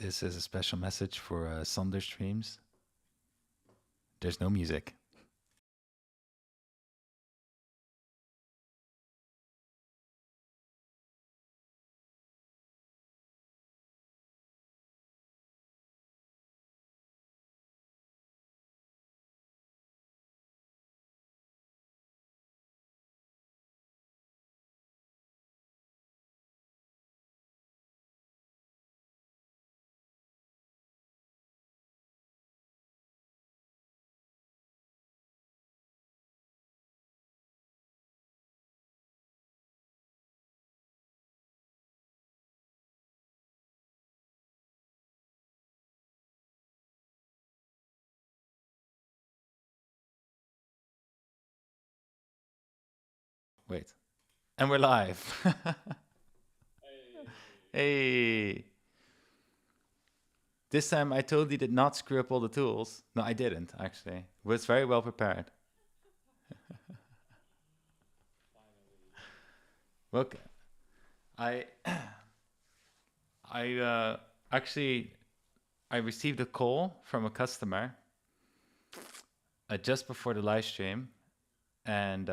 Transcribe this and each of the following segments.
This is a special message for Sonder streams. There's no music. Wait. And we're live. Hey. This time I totally did not screw up all the tools. No, I didn't, actually. Was very well prepared. Look, I I actually I received a call from a customer just before the live stream, and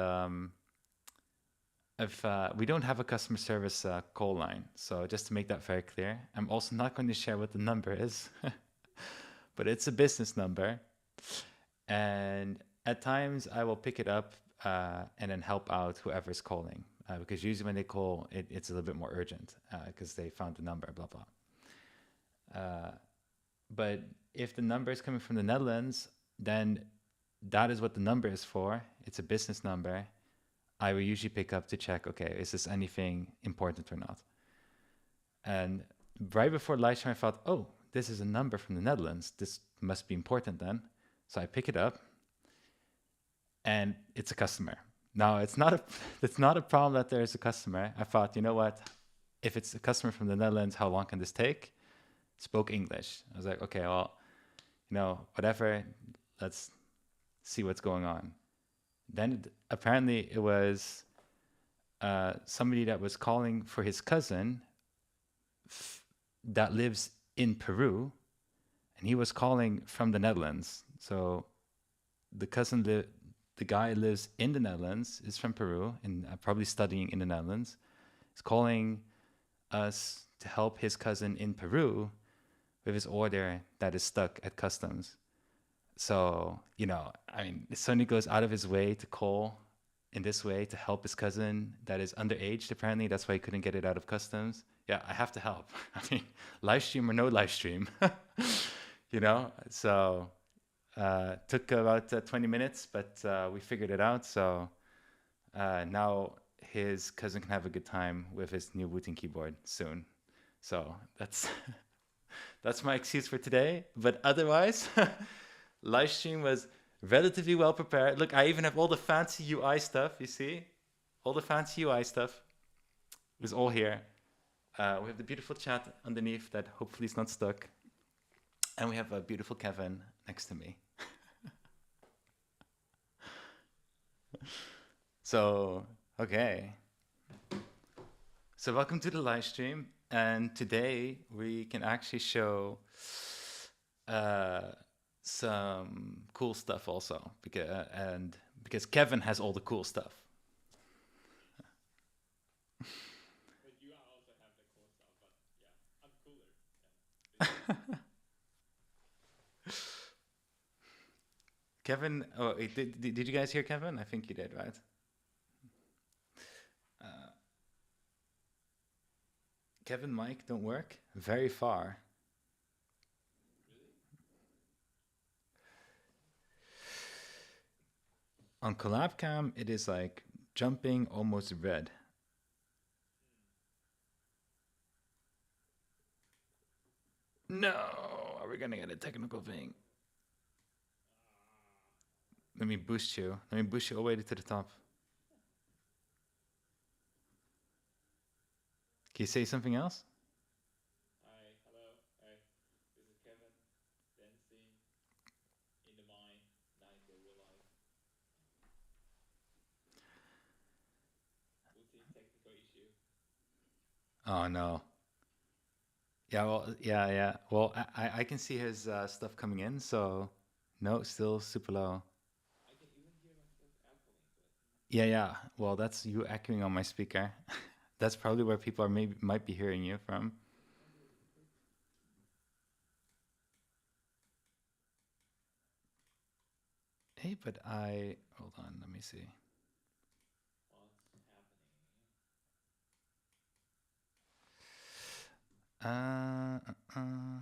if we don't have a customer service call line, so just to make that very clear, I'm also not going to share what the number is, but it's a business number, and at times I will pick it up and then help out whoever's calling, because usually when they call, it's a little bit more urgent because they found the number, blah blah. But if the number is coming from the Netherlands, then that is what the number is for. It's a business number. I will usually pick up to check, okay, is this anything important or not? And right before live stream, I thought, oh, this is a number from the Netherlands. This must be important then. So I pick it up, and it's a customer. Now, it's not a problem that there's a customer. I thought, you know what? If it's a customer from the Netherlands, how long can this take? Spoke English. I was like, okay, well, whatever. Let's see what's going on. Then apparently it was somebody that was calling for his cousin that lives in Peru, and he was calling from the Netherlands. So the guy lives in the Netherlands, is from Peru, and probably studying in the Netherlands. He's calling us to help his cousin in Peru with his order that is stuck at customs. So, Sonny goes out of his way to call in this way to help his cousin that is underage, apparently. That's why he couldn't get it out of customs. Yeah, I have to help. Live stream or no live stream, So, took about 20 minutes, but we figured it out. So now his cousin can have a good time with his new Wooting keyboard soon. So that's that's my excuse for today. But otherwise, live stream was relatively well prepared. Look, I even have all the fancy UI stuff, you see? All the fancy UI stuff is all here. We have the beautiful chat underneath that hopefully is not stuck. And we have a beautiful Kevin next to me. So, okay. So welcome to the live stream. And today we can actually show some cool stuff also, because Kevin has all the cool stuff. But you also have the cool stuff, but yeah, I'm cooler. Yeah. Kevin, oh, did you guys hear Kevin? I think you did, right? Kevin mic don't work very far. Really? On collab cam, it is like jumping almost red. No, are we gonna get a technical thing? Let me boost you. Let me boost you all the way to the top. Can you say something else? Hi, hello. Hey, this is Kevin dancing in the mind, not in the real life. Wooting technical issue. Oh no. Yeah, well, yeah. Well, I can see his stuff coming in, so no, still super low. I can even hear myself echoing, but Yeah. Well, that's you echoing on my speaker. That's probably where people are maybe might be hearing you from. maybe a little bit. Hey, but I hold on, let me see. What's happening? Uh, uh, uh.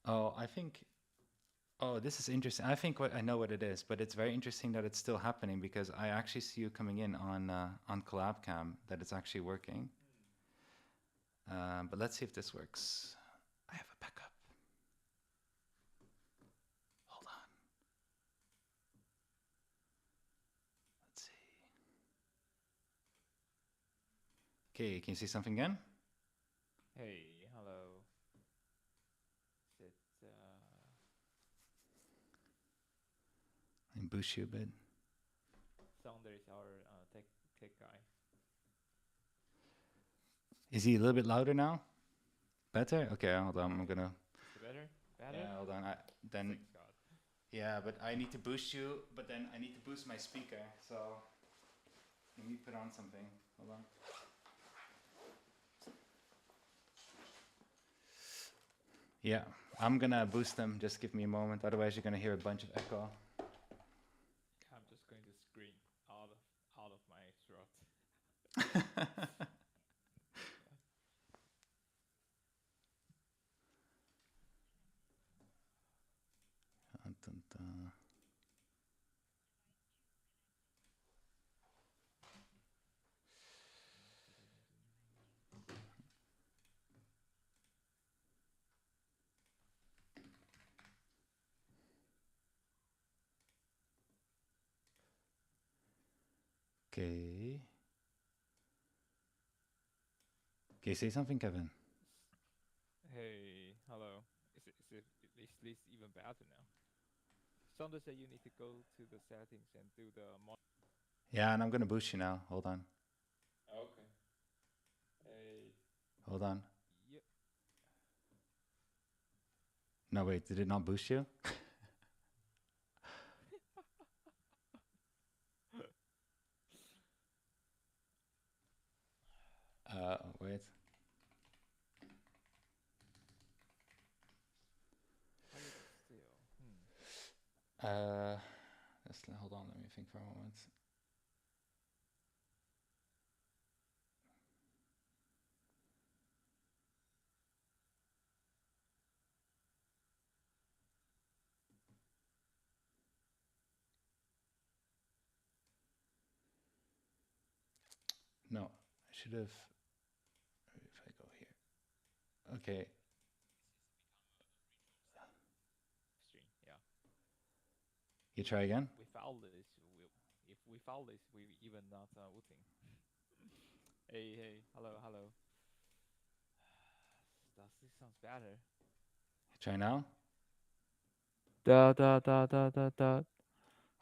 Oh, I think. Oh, this is interesting. I think what I know what it is, but it's very interesting that it's still happening because I actually see you coming in on collab cam that it's actually working. Hmm. But let's see if this works. I have a backup. Hold on. Let's see. Okay, can you see something again? Hey, hello. Is it Let me boost you a bit. Sounder is our tech guy. Is he a little bit louder now? Better? Okay, hold on. I'm Okay. gonna. Is it better? Better? Yeah, hold on. Then Thanks God. yeah, but I need to boost you. But then I need to boost my speaker. So let me put on something. Hold on. Yeah, I'm gonna boost them. Just give me a moment. Otherwise, you're gonna hear a bunch of echo. I'm just going to scream out of out of my throat. Dun, dun, dun. Okay. Can you say something, Kevin? Hey, hello. Is this even better now? Sounder said you need to go to the settings and do the Yeah, and I'm gonna boost you now. Hold on. Okay. Hey. Hold on. Yep. No, wait. Did it not boost you? Wait. How is it still? Hmm. Uh, hold on. Let me think for a moment. No, I should have. If I go here. Okay. Stream. Yeah. You try again. Without this, if without this, we even not Wooting. Hey, hey, hello, hello. Does this sounds better? Try now. Da da da da da da.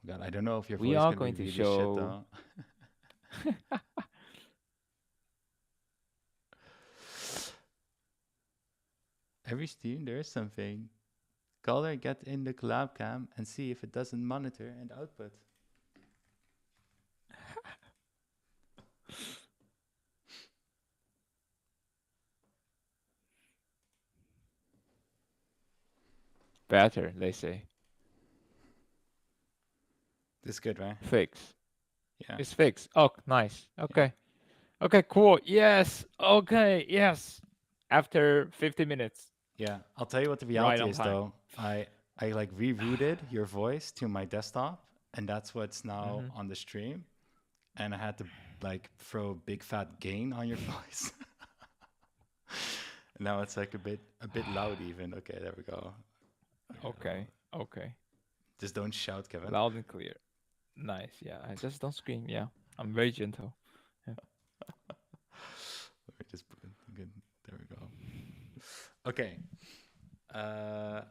God, I don't know if your We voice are gonna be going to really shit show. though. Every stream there is something. Calder, get in the collab cam and see if it doesn't monitor and output. Better, they say. This is good, right? Fix. Yeah. It's fixed. Oh, nice. Yeah. Okay. Okay, cool. Yes. Okay, yes. After 50 minutes. Yeah. I'll tell you what the Right reality on is time. though. I like rerouted your voice to my desktop and that's what's now Mm-hmm. on the stream. And I had to like throw a big fat gain on your voice. Now it's like a bit loud even. Okay, there we go. Okay, Okay. Okay. just don't shout, Kevin. Loud and clear. Nice. Yeah. I just don't scream. Yeah. I'm very gentle. Yeah. Let me just put it good. There we go. Okay. Uh,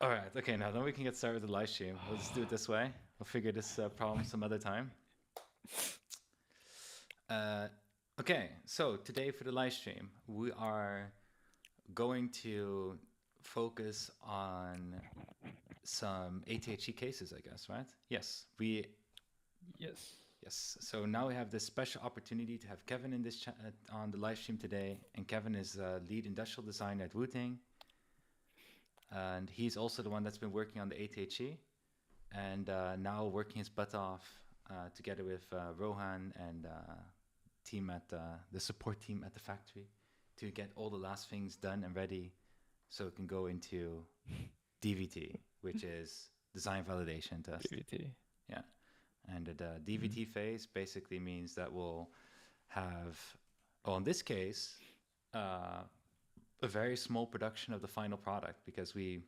all right. Okay. Now then we can get started with the live stream. We'll just do it this way. We'll figure this problem some other time. Uh, okay, so today for the live stream, we are going to focus on some ATHE cases, I guess, right? Yes, we Yes. yes. So now we have this special opportunity to have Kevin in this on the live stream today, and Kevin is lead industrial designer at Wooting, and he's also the one that's been working on the ATHE, and now working his butt off together with Rohan and team at the support team at the factory to get all the last things done and ready, so it can go into DVT, which is design validation test. DVT. Yeah. And the DVT phase basically means that we'll have, well, in this case, a very small production of the final product, because we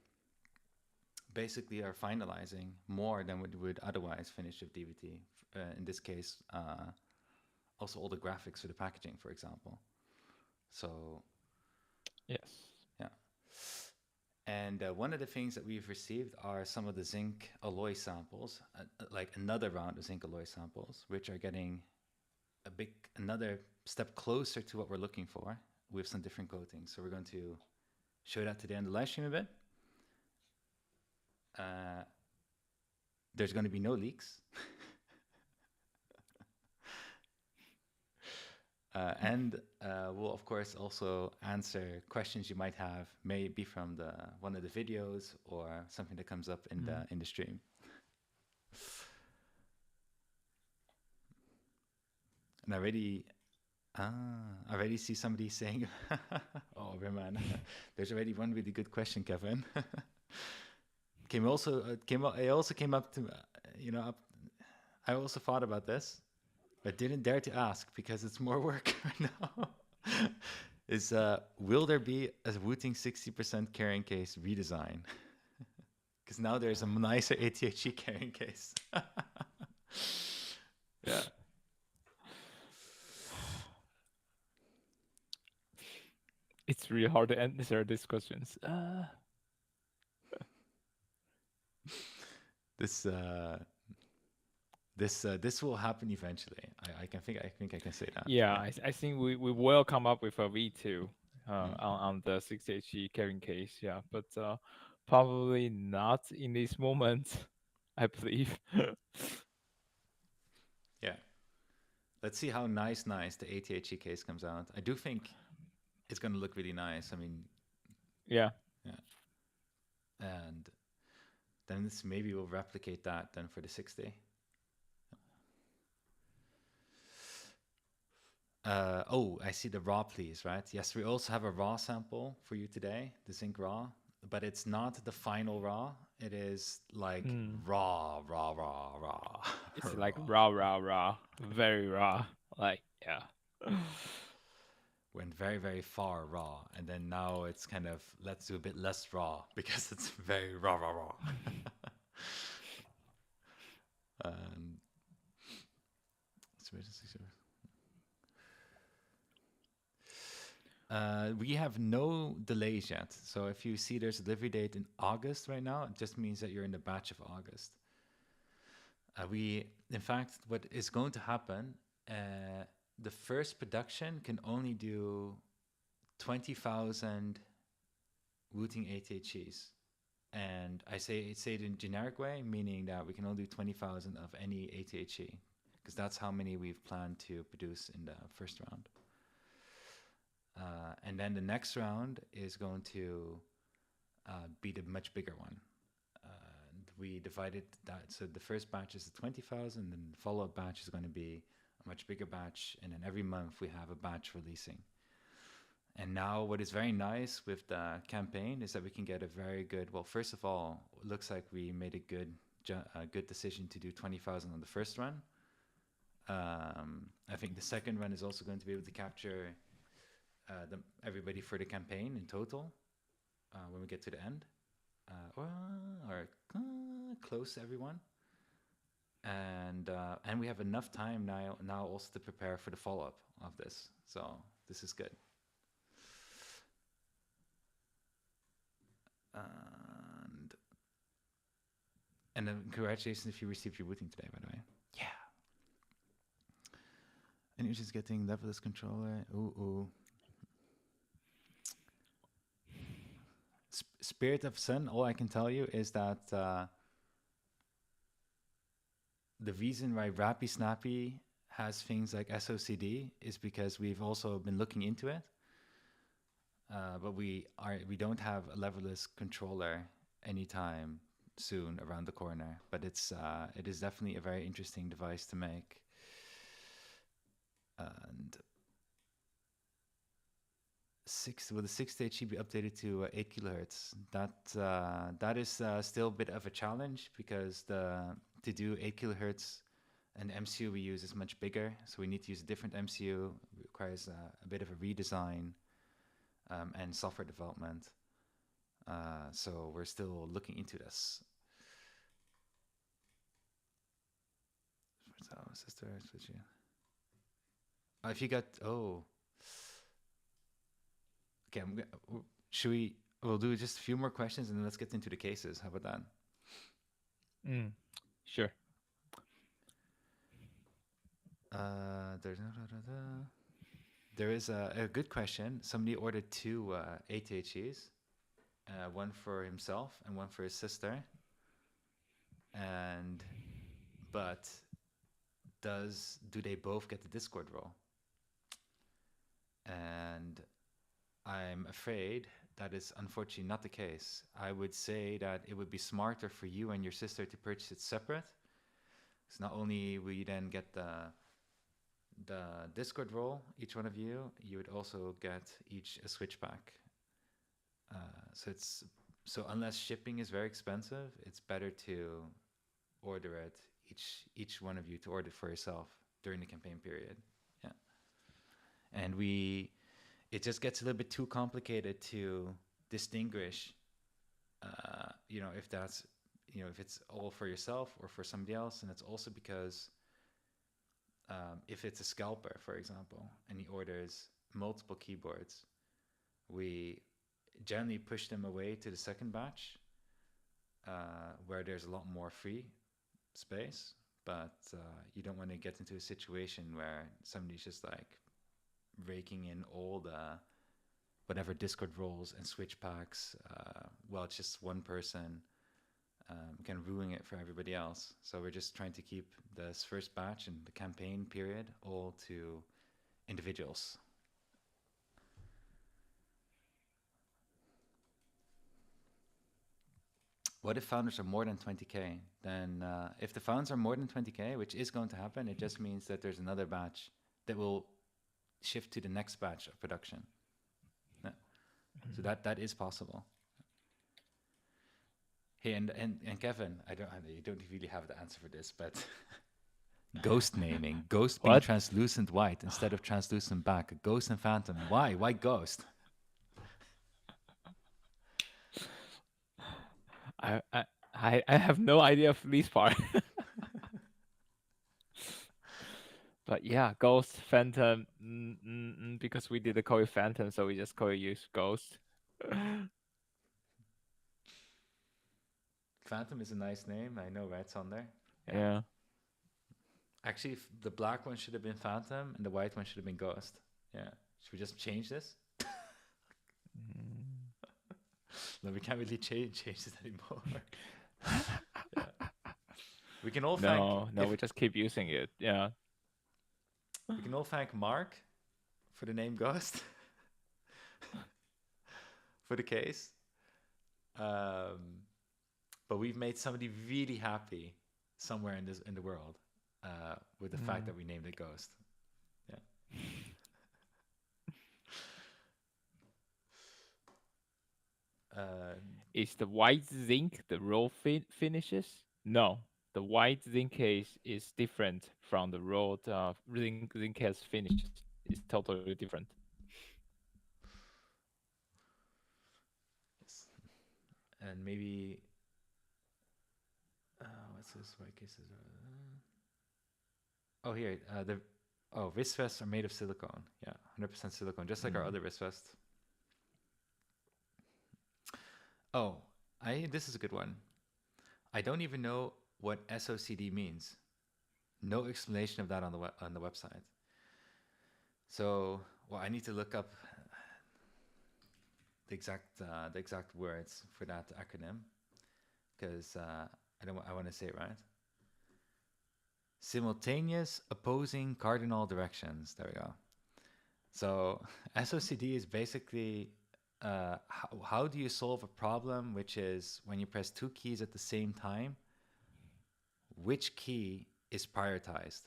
basically are finalizing more than we would otherwise finish with DVT. In this case, also all the graphics for the packaging, for example. So, Yes. yeah. And one of the things that we've received are some of the zinc alloy samples, like another round of zinc alloy samples, which are getting another step closer to what we're looking for with some different coatings. So we're going to show that today on the live stream a bit. There's going to be no leaks. And we'll, of course, also answer questions you might have, maybe from one of the videos or something that comes up in the stream. And I already see somebody saying, "Oh, man, there's already one really good question, Kevin." I also came up to, I also thought about this, but didn't dare to ask because it's more work right now. Will there be a Wooting 60% carrying case redesign? Because now there's a nicer ATHE carrying case. Yeah. It's really hard to answer these questions. This will happen eventually. I think I can say that. Yeah, I think we will come up with a V2 on the 6HE carrying case. Yeah, but probably not in this moment, I believe. Yeah. Let's see how nice the ATHE case comes out. I do think it's going to look really nice. I mean, Yeah. And then maybe we'll replicate that then for the 60. I see the raw, please, right? Yes, we also have a raw sample for you today, the zinc raw, but it's not the final raw. It is like raw. It's like raw, very raw. Like, yeah. Went very, very far raw. And then now it's kind of, let's do a bit less raw because it's very raw. We have no delays yet. So if you see there's a delivery date in August right now, it just means that you're in the batch of August. In fact, what is going to happen, the first production can only do 20,000 Wooting ATHEs. And I say it in generic way, meaning that we can only do 20,000 of any ATHE, because that's how many we've planned to produce in the first round. And then the next round is going to be the much bigger one. We divided that, so the first batch is the 20,000, and the follow-up batch is going to be a much bigger batch, and then every month we have a batch releasing. And now what is very nice with the campaign is that we can get a very good, well, first of all, it looks like we made a good decision to do 20,000 on the first run. I think the second run is also going to be able to capture everybody for the campaign in total when we get to the end, or close to everyone. And we have enough time now also to prepare for the follow-up of this. So this is good. And then congratulations if you received your Wooting today, by the way. Yeah. And you're just getting levelless controller. Ooh. Spirit of Sun, all I can tell you is that the reason why Rapty Snappy has things like SOCD is because we've also been looking into it. But we don't have a levelless controller anytime soon around the corner. But it is definitely a very interesting device to make. And will the 6-stage be updated to 8 kilohertz? That is still a bit of a challenge because to do 8 kilohertz, an MCU we use is much bigger, so we need to use a different MCU. It requires a bit of a redesign and software development. So we're still looking into this. So, sister, switch you. If you got okay, should we? We'll do just a few more questions and then let's get into the cases. How about that? Sure. There is a good question. Somebody ordered 2 ATHEs, one for himself and one for his sister. But do they both get the Discord role? And I'm afraid that is unfortunately not the case. I would say that it would be smarter for you and your sister to purchase it separate. Because not only will you then get the Discord role, each one of you would also get each a Switch pack. So unless shipping is very expensive, it's better to order it, each one of you to order it for yourself during the campaign period. Yeah. And it just gets a little bit too complicated to distinguish, if that's, if it's all for yourself or for somebody else. And it's also because if it's a scalper, for example, and he orders multiple keyboards, we generally push them away to the second batch, where there's a lot more free space. But you don't want to get into a situation where somebody's just like raking in all the whatever Discord roles and Switch packs, while it's just one person, kind of ruining it for everybody else. So we're just trying to keep this first batch and the campaign period all to individuals. What if founders are more than 20K? Then if the founders are more than 20K, which is going to happen, it just means that there's another batch that will shift to the next batch of production. Yeah. So that is possible. Hey, and Kevin, you don't really have the answer for this, but ghost naming, ghost being translucent white instead of translucent black, ghost and phantom. Why? Why ghost? I have no idea of this part. But yeah, Ghost, Phantom, because we didn't call it Phantom, so we just use Ghost. Phantom is a nice name. I know, right? It's on there. Yeah. Actually, the black one should have been Phantom and the white one should have been Ghost. Yeah. Should we just change this? No, we can't really change this anymore. Yeah. We can all we just keep using it. Yeah. We can all thank Mark for the name Ghost for the case. But we've made somebody really happy somewhere in the world with the fact that we named it Ghost. Yeah. Is the white zinc the raw finishes? No, the white zinc case is different from the raw zinc case finishes. It's totally different. Yes. And maybe what's this white cases? Oh, here wrist vests are made of silicone. Yeah, 100% silicone, just like our other wrist vests. Oh, this is a good one. I don't even know what SOCD means. No explanation of that on the website. So, well, I need to look up the exact words for that acronym because I want to say it right. Simultaneous opposing cardinal directions. There we go. So SOCD is basically how do you solve a problem, which is when you press two keys at the same time, which key is prioritized?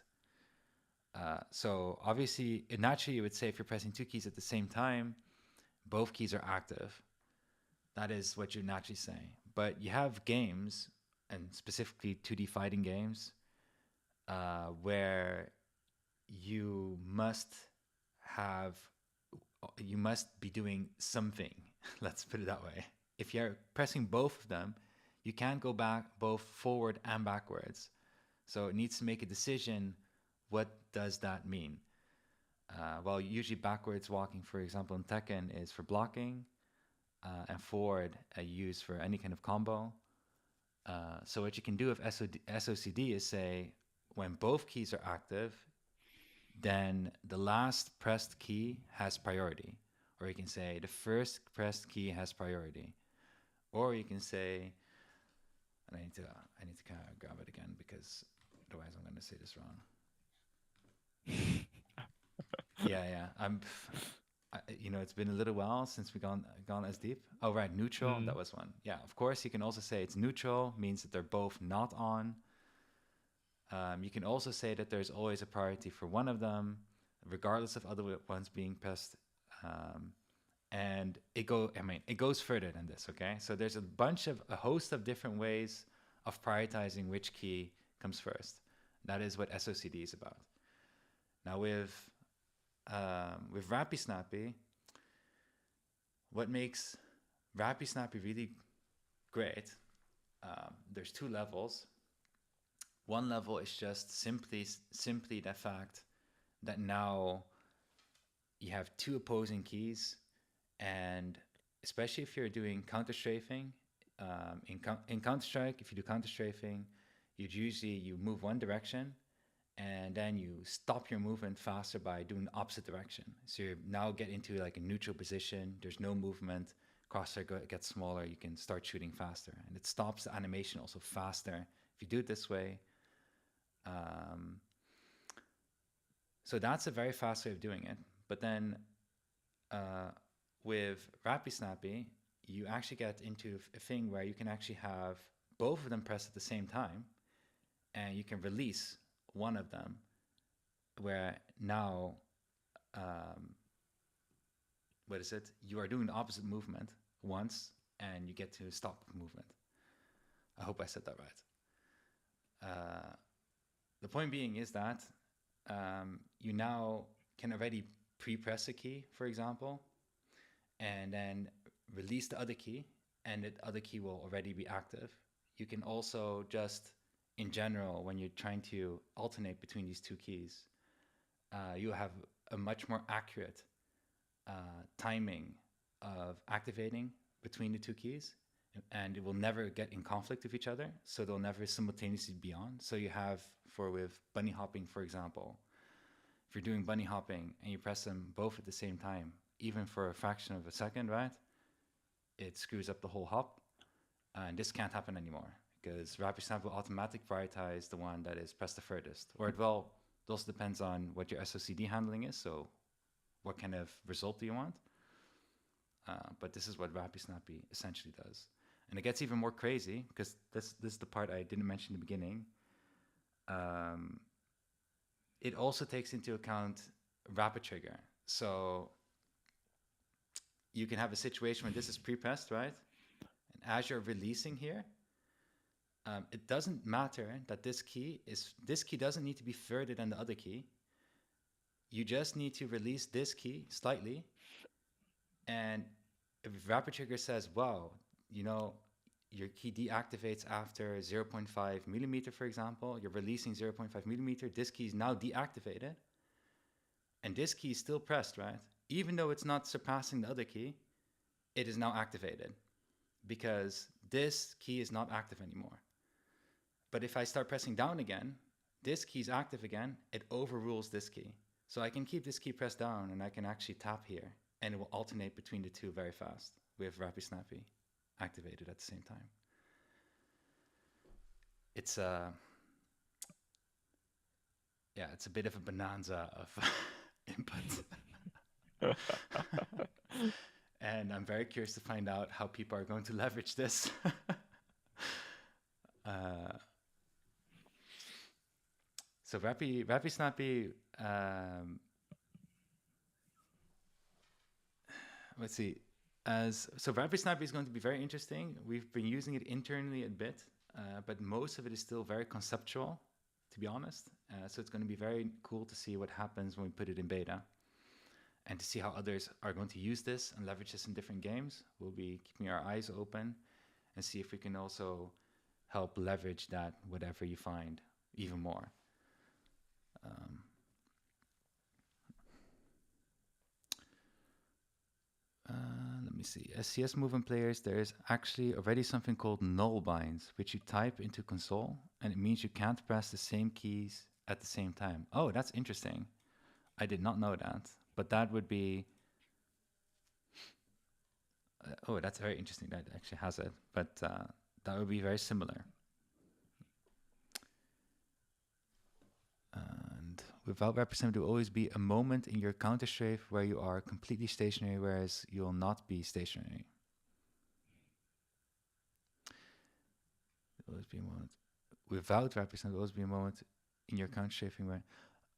So obviously, naturally, you would say if you're pressing two keys at the same time, both keys are active. That is what you naturally say. But you have games, and specifically 2D fighting games, where you must have you must be doing something. Let's put it that way. If you're pressing both of them, you can't go back both forward and backwards. So it needs to make a decision. What does that mean? Well, usually backwards walking, for example, in Tekken is for blocking, and forward you use for any kind of combo. So what you can do with SOCD is say when both keys are active, then the last pressed key has priority. Or you can say the first pressed key has priority. Or you can say, and I need to kind of grab it again because otherwise I'm going to say this wrong. Yeah. It's been a little while since we gone as deep. Oh, right, neutral. Mm. That was one. Yeah, of course. You can also say it's neutral, means that they're both not on. You can also say that there's always a priority for one of them, regardless of other ones being pressed. And it goes further than this. Okay, so there's a host of different ways of prioritizing which key comes first. That is what SOCD is about. Now with Rapty Snappy, what makes Rapty Snappy really great? There's two levels. One level is just simply the fact that now you have two opposing keys, and especially if you're doing counter strafing, in Counter Strike, if you do counter strafing, you move one direction, and then you stop your movement faster by doing the opposite direction. So you now get into like a neutral position. There's no movement. Crosshair gets smaller. You can start shooting faster, and it stops the animation also faster if you do it this way. So that's a very fast way of doing it. But then with Rapty Snappy, you actually get into a thing where you can actually have both of them pressed at the same time, and you can release one of them, where now, what is it? You are doing the opposite movement once, and you get to stop movement. I hope I said that right. The point being is that you now can already pre-press a key, for example, and then release the other key, and the other key will already be active. You can also just, in general, when you're trying to alternate between these two keys, you have a much more accurate timing of activating between the two keys, and it will never get in conflict with each other, so they'll never simultaneously be on. So you have, with bunny hopping, for example, if you're doing bunny hopping and you press them both at the same time, even for a fraction of a second, right, it screws up the whole hop, and this can't happen anymore because Rapid Snap will automatically prioritize the one that is pressed the furthest. Or it also depends on what your SOCD handling is, so what kind of result do you want? But this is what Rapid Snappy essentially does. And it gets even more crazy because this is the part I didn't mention in the beginning. It also takes into account rapid trigger. So you can have a situation where this is pre-pressed, right? And as you're releasing here, it doesn't matter that this key doesn't need to be further than the other key. You just need to release this key slightly. And if rapid trigger says, wow, your key deactivates after 0.5 millimeter, for example, you're releasing 0.5 millimeter, this key is now deactivated, and this key is still pressed, right? Even though it's not surpassing the other key, it is now activated because this key is not active anymore. But if I start pressing down again, this key is active again, it overrules this key. So I can keep this key pressed down and I can actually tap here and it will alternate between the two very fast with Rapty Snappy activated at the same time. It's yeah, it's a bit of a bonanza of input. And I'm very curious to find out how people are going to leverage this. So Rapty Snappy, let's see. So Rapty Snappy is going to be very interesting. We've been using it internally a bit, but most of it is still very conceptual, to be honest. So it's going to be very cool to see what happens when we put it in beta, and to see how others are going to use this and leverage this in different games. We'll be keeping our eyes open and see if we can also help leverage that whatever you find even more. Let me see. As CS movement players, there is actually already something called null binds, which you type into console, and it means you can't press the same keys at the same time. Oh, that's interesting. I did not know that, but that would be. Oh, that's very interesting. That actually has it, but that would be very similar. And without representative, there will always be a moment in your counter strafe where you are completely stationary, whereas you will not be stationary. There will always be a moment. Without representative, there will always be a moment in your counter strafing where.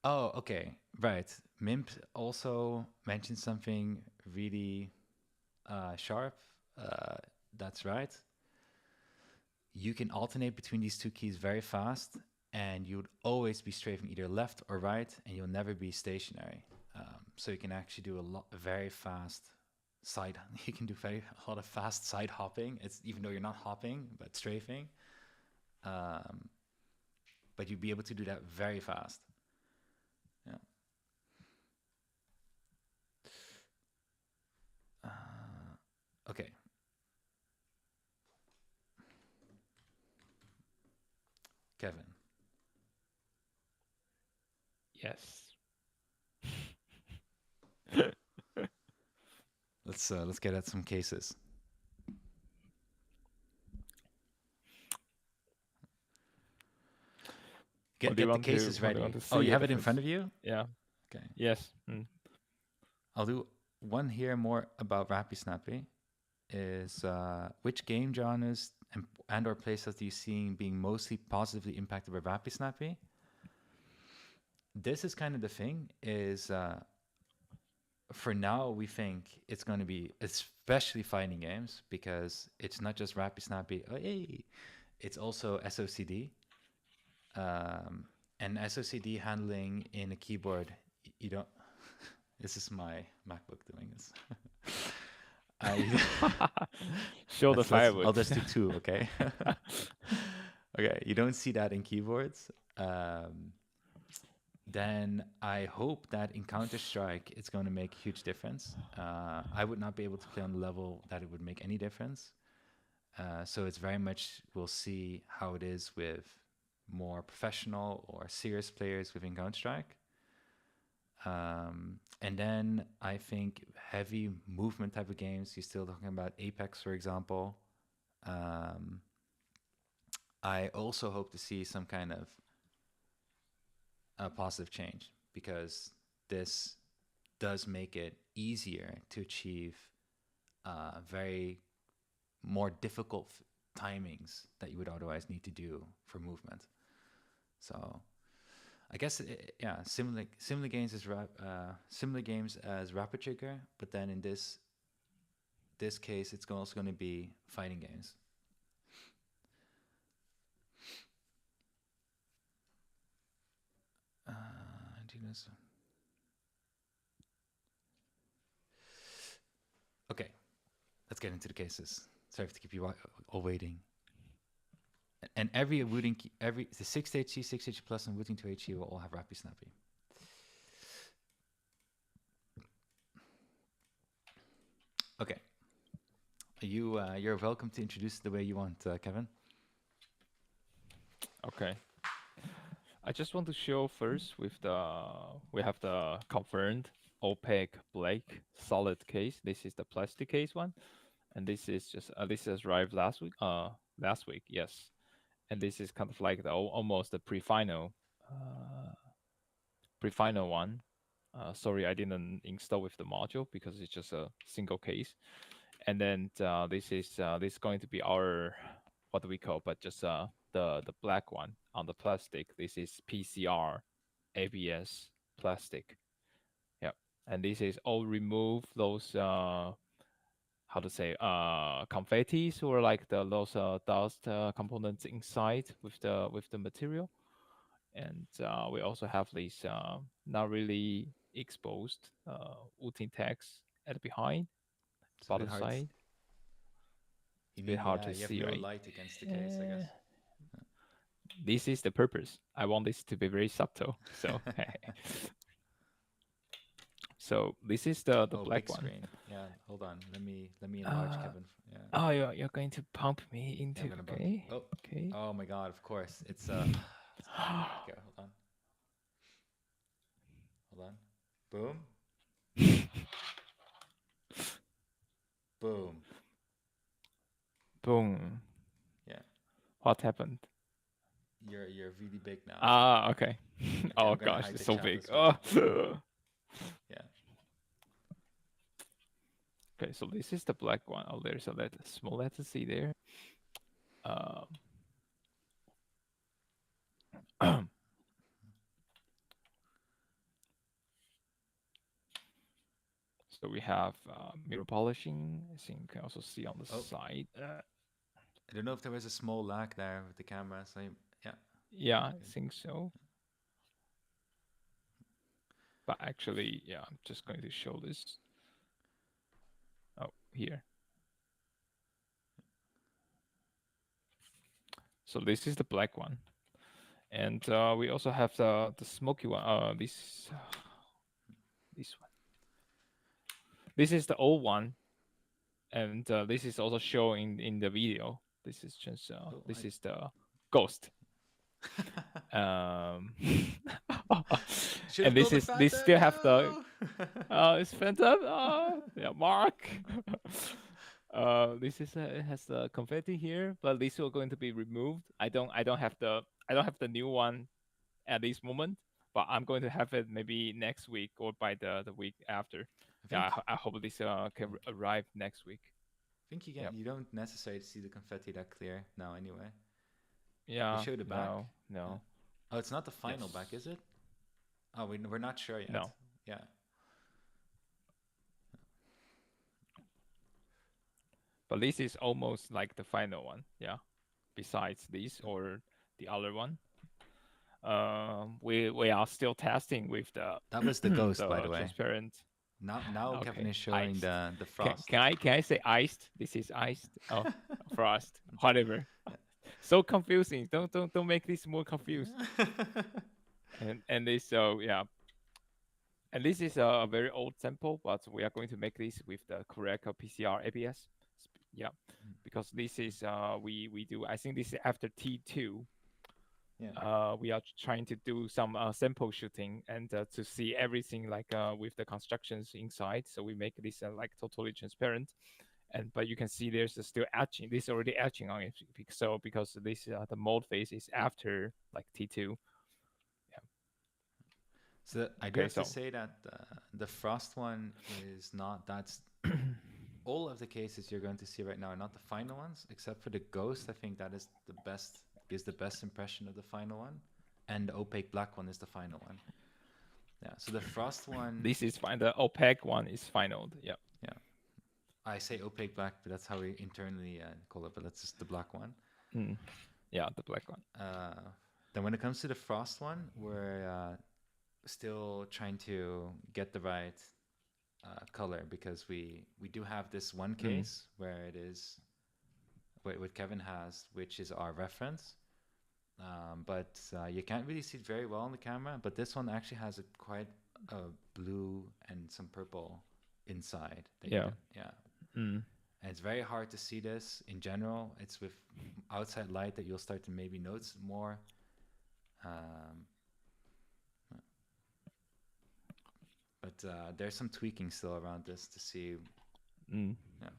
Oh, okay, right. Mimp also mentioned something really sharp. That's right. You can alternate between these two keys very fast, and you would always be strafing either left or right, and you'll never be stationary. So you can actually do very fast side. You can do a lot of fast side hopping. It's even though you're not hopping but strafing, but you'd be able to do that very fast. Yeah. Okay. Kevin. Yes. Let's get at some cases. Get the cases ready. Oh, you have it in front of you? Yeah. Okay. Yes. I'll do one here more about Rapty Snappy. Is which game genres and or places do you see being mostly positively impacted by Rapty Snappy? This is kind of the thing. Is for now we think it's going to be especially fighting games because it's not just Rapty Snappy. Oh, hey, it's also SOCD. And SOCD handling in a keyboard, you don't. This is my MacBook doing this. Show the fireworks. I'll just do two, okay? Okay, you don't see that in keyboards. Then I hope that in Counter-Strike, it's going to make a huge difference. I would not be able to play on the level that it would make any difference. So it's very much, we'll see how it is with more professional or serious players within Counter-Strike. And then I think heavy movement type of games, you're still talking about Apex, for example. I also hope to see some kind of a positive change because this does make it easier to achieve very more difficult timings that you would otherwise need to do for movement. So I guess yeah, similar games as Rapid Trigger, but then in this case, it's also going to be fighting games. Okay, let's get into the cases. Sorry to keep you all waiting. And every Wooting, the 6HC, 6HC Plus, and Wooting 2HC will all have Rapty Snappy. Okay. You're welcome to introduce it the way you want, Kevin. Okay. I just want to show first with we have the confirmed opaque black solid case. This is the plastic case one, and this is just this has arrived last week. Last week, yes. And this is kind of like the almost the uh, pre-final one. Sorry, I didn't install with the module because it's just a single case. And then this is going to be our what do we call, but just the black one on the plastic. This is PCR ABS plastic. Yeah, and this is all remove those how to say confettis or like those dust components inside with the material. And we also have these not really exposed Wooting tags at the behind It's a bit bottom hard. side. You It's a bit need, hard yeah, to you have see, no right? light against the case, I Uh, guess. this is the purpose. I want this to be very subtle. So so this is the Oh, black big one. screen. Yeah, hold on. Let me enlarge Uh, Kevin. Yeah, oh, you're going to pump me yeah, I'm into, gonna bump you. okay, Oh, okay. oh my God! Of course, it's it's gonna be. Okay, hold on. Boom, boom. Boom. Yeah, What happened? you're really big now. Ah, okay. Okay, Oh I'm gonna gosh, hide it's the so chat big. as Oh. well. Yeah. Okay, so this is the black one. Oh, there's a letter, small letter C there. Um, so we have mirror polishing. I think you can also see on the Oh, side. I don't know if there was a small lag there with the camera. So yeah, Yeah, I okay. think so. But actually, yeah, I'm just going to show this. Oh, here. So this is the black one, and we also have the smoky one. This one. This is the old one, and this is also shown in the video. This is just Oh, this is the ghost. Um, should have and built a this Phantom. still have the No. it's phantom. Yeah, Mark. This is it has the confetti here, but these are going to be removed. I don't have the new one at this moment, but I'm going to have it maybe next week or by the week after. I Yeah, think I hope this can arrive next week. I think Yep. you don't necessarily see the confetti that clear now anyway. They Yeah. show the back. No. Yeah. No. Oh, it's not the final back, Yes. is it? Oh, we're not sure yet. No. Yeah. But this is almost like the final one. Yeah. Besides this or the other one, we are still testing with the That was the ghost, by the the way. transparent. Now Kevin Okay, is showing iced. the frost. Can I say iced? This is iced. Oh, frost. Whatever. So confusing. Don't make this more confused. And this so yeah. And this is a very old sample, but we are going to make this with the correct PCR ABS. Yeah, because this is we do. I think this is after T2. Yeah. We are trying to do some sample shooting and to see everything like with the constructions inside. So we make this like totally transparent. And but you can see there's still etching. This is already etching on it. So because this the mold phase is after like T2. Yeah. So I do Okay. have to So say that the frost one is not. That's all of the cases you're going to see right now are not the final ones, except for the ghost. I think that is the best. Gives the best impression of the final one, and the opaque black one is the final one. Yeah. So the frost one. this is fine. The opaque one is final. Yeah. Yeah. I say opaque black, but that's how we internally call it. But that's just the black one. Mm. Yeah, the black one. Then when it comes to the frost one, we're still trying to get the right color because we do have this one Mm. case where it is what Kevin has, which is our reference. But you can't really see it very well on the camera. But this one actually has a quite blue and some purple inside that you Yeah. can, yeah. Mm. And it's very hard to see this in general. It's with outside light that you'll start to maybe notice more. But there's some tweaking still around this to see. Mm. Yeah.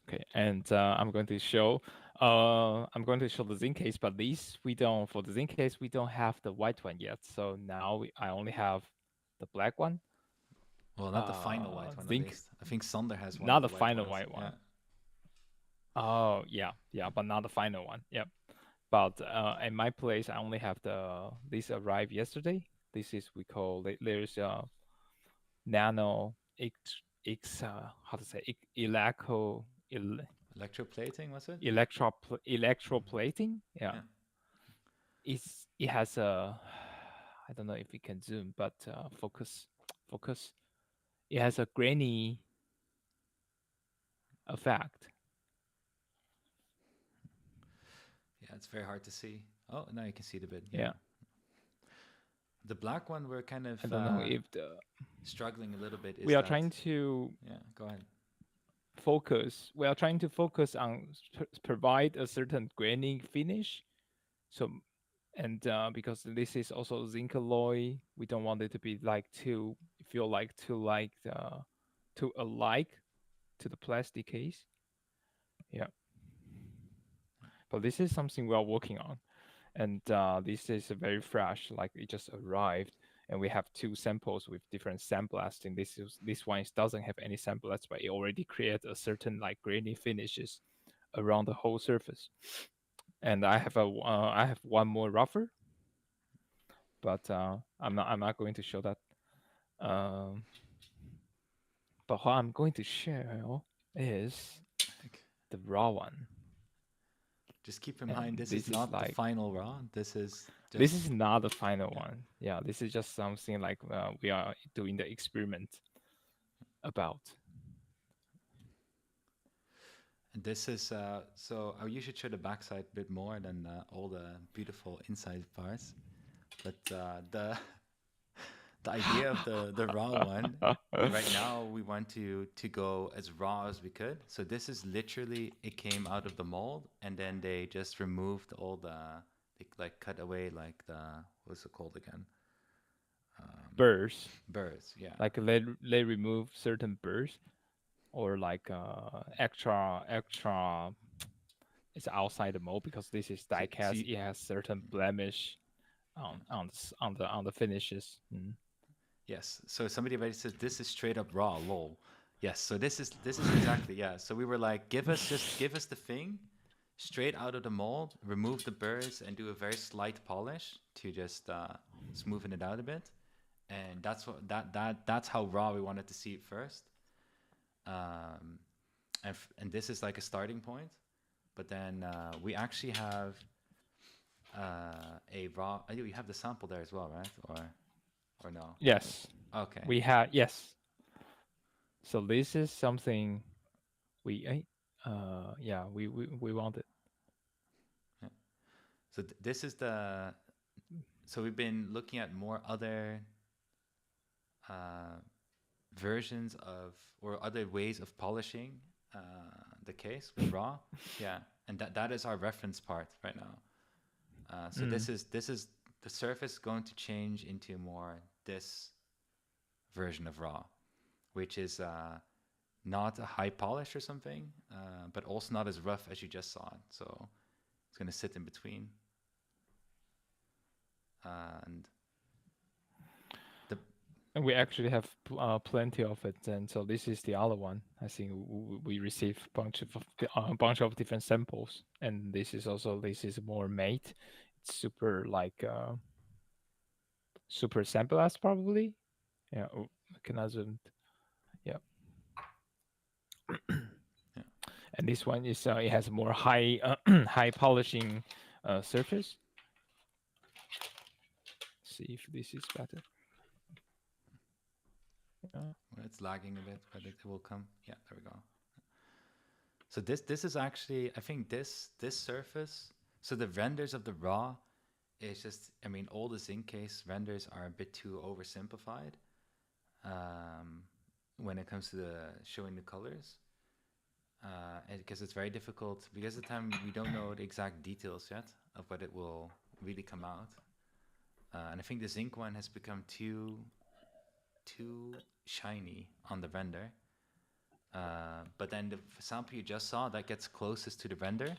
Okay, and I'm going to show the zinc case, but these we don't, for the zinc case, we don't have the white one yet. So now I only have the black one. Well, not the final white one, at Zinc, least. I think Sander has one not of the the white final ones. white Yeah. one. Oh, yeah, but not the final one. Yep. But in my place, I only have this arrived yesterday. This is we call there's nano how to say Electroplating, was it? electroplating. Yeah, Yeah. it has a, I don't know if we can zoom, but focus. It has a grainy effect. Yeah, it's very hard to see. Oh, now you can see it a bit. Yeah. Yeah, The black one we're kind of I don't know if the struggling a little bit we is are that. trying to Yeah, go ahead. we are trying to focus on provide a certain graining finish. So, and because this is also zinc alloy, we don't want it to be like too feel like too alike to the plastic case. Yeah, but this is something we are working on, and this is very fresh, like it just arrived, and we have two samples with different sandblasting. This one doesn't have any sandblast, but it already creates a certain like grainy finishes around the whole surface. And I have one more rougher, but I'm not going to show that. Um, but what I'm going to show is the raw one. Just keep in mind, And this is this is not the like final raw. This is this just. is not the final Yeah. one. Yeah, this is just something like we are doing the experiment about. And this is so you should show the backside a bit more than all the beautiful inside parts. But the idea of the raw one, right now we want to go as raw as we could. So this is literally, it came out of the mold and then they just removed all they like cut away like the, what's it called again? Burrs, Burrs. Yeah. like they remove certain burrs or like extra it's outside the mold because this is So, die so cast. you, It has certain blemish on the finishes. Mm. yes. So somebody already says this is straight up raw, lol. Yes. So this is exactly, yeah. So we were like, give us the thing straight out of the mold, remove the burrs, and do a very slight polish to just smoothen it out a bit. And that's how raw we wanted to see it first. Um, and this is like a starting point. But then we actually have a raw. Oh, you have the sample there as well, right? Or no? Yes, Okay. we have yes. So this is something we yeah we wanted. Yeah. So this is the. So we've been looking at more other uh, versions of or other ways of polishing uh, the case with raw. Yeah, and that is our reference part right now. So Mm. this is the surface going to change into more this version of raw, which is not a high polish or something, but also not as rough as you just saw it. So it's going to sit in between. And the And we actually have plenty of it, and so this is the other one. I think we received bunch of different samples, and this is more mate. It's super like super sampleless probably. Yeah, mechanism. Yeah, yeah, and this one is it has more high high polishing surface. See if this is better. Yeah. well, it's lagging a bit, but it will come. Yeah, there we go. So this is actually, I think this surface. So the renders of the raw is just, I mean, all the zinc case renders are a bit too oversimplified um, when it comes to the showing the colors, because it's very difficult because of the time we don't know the exact details yet of what it will really come out. And I think the zinc one has become too shiny on the render. But then the sample you just saw, that gets closest to the render.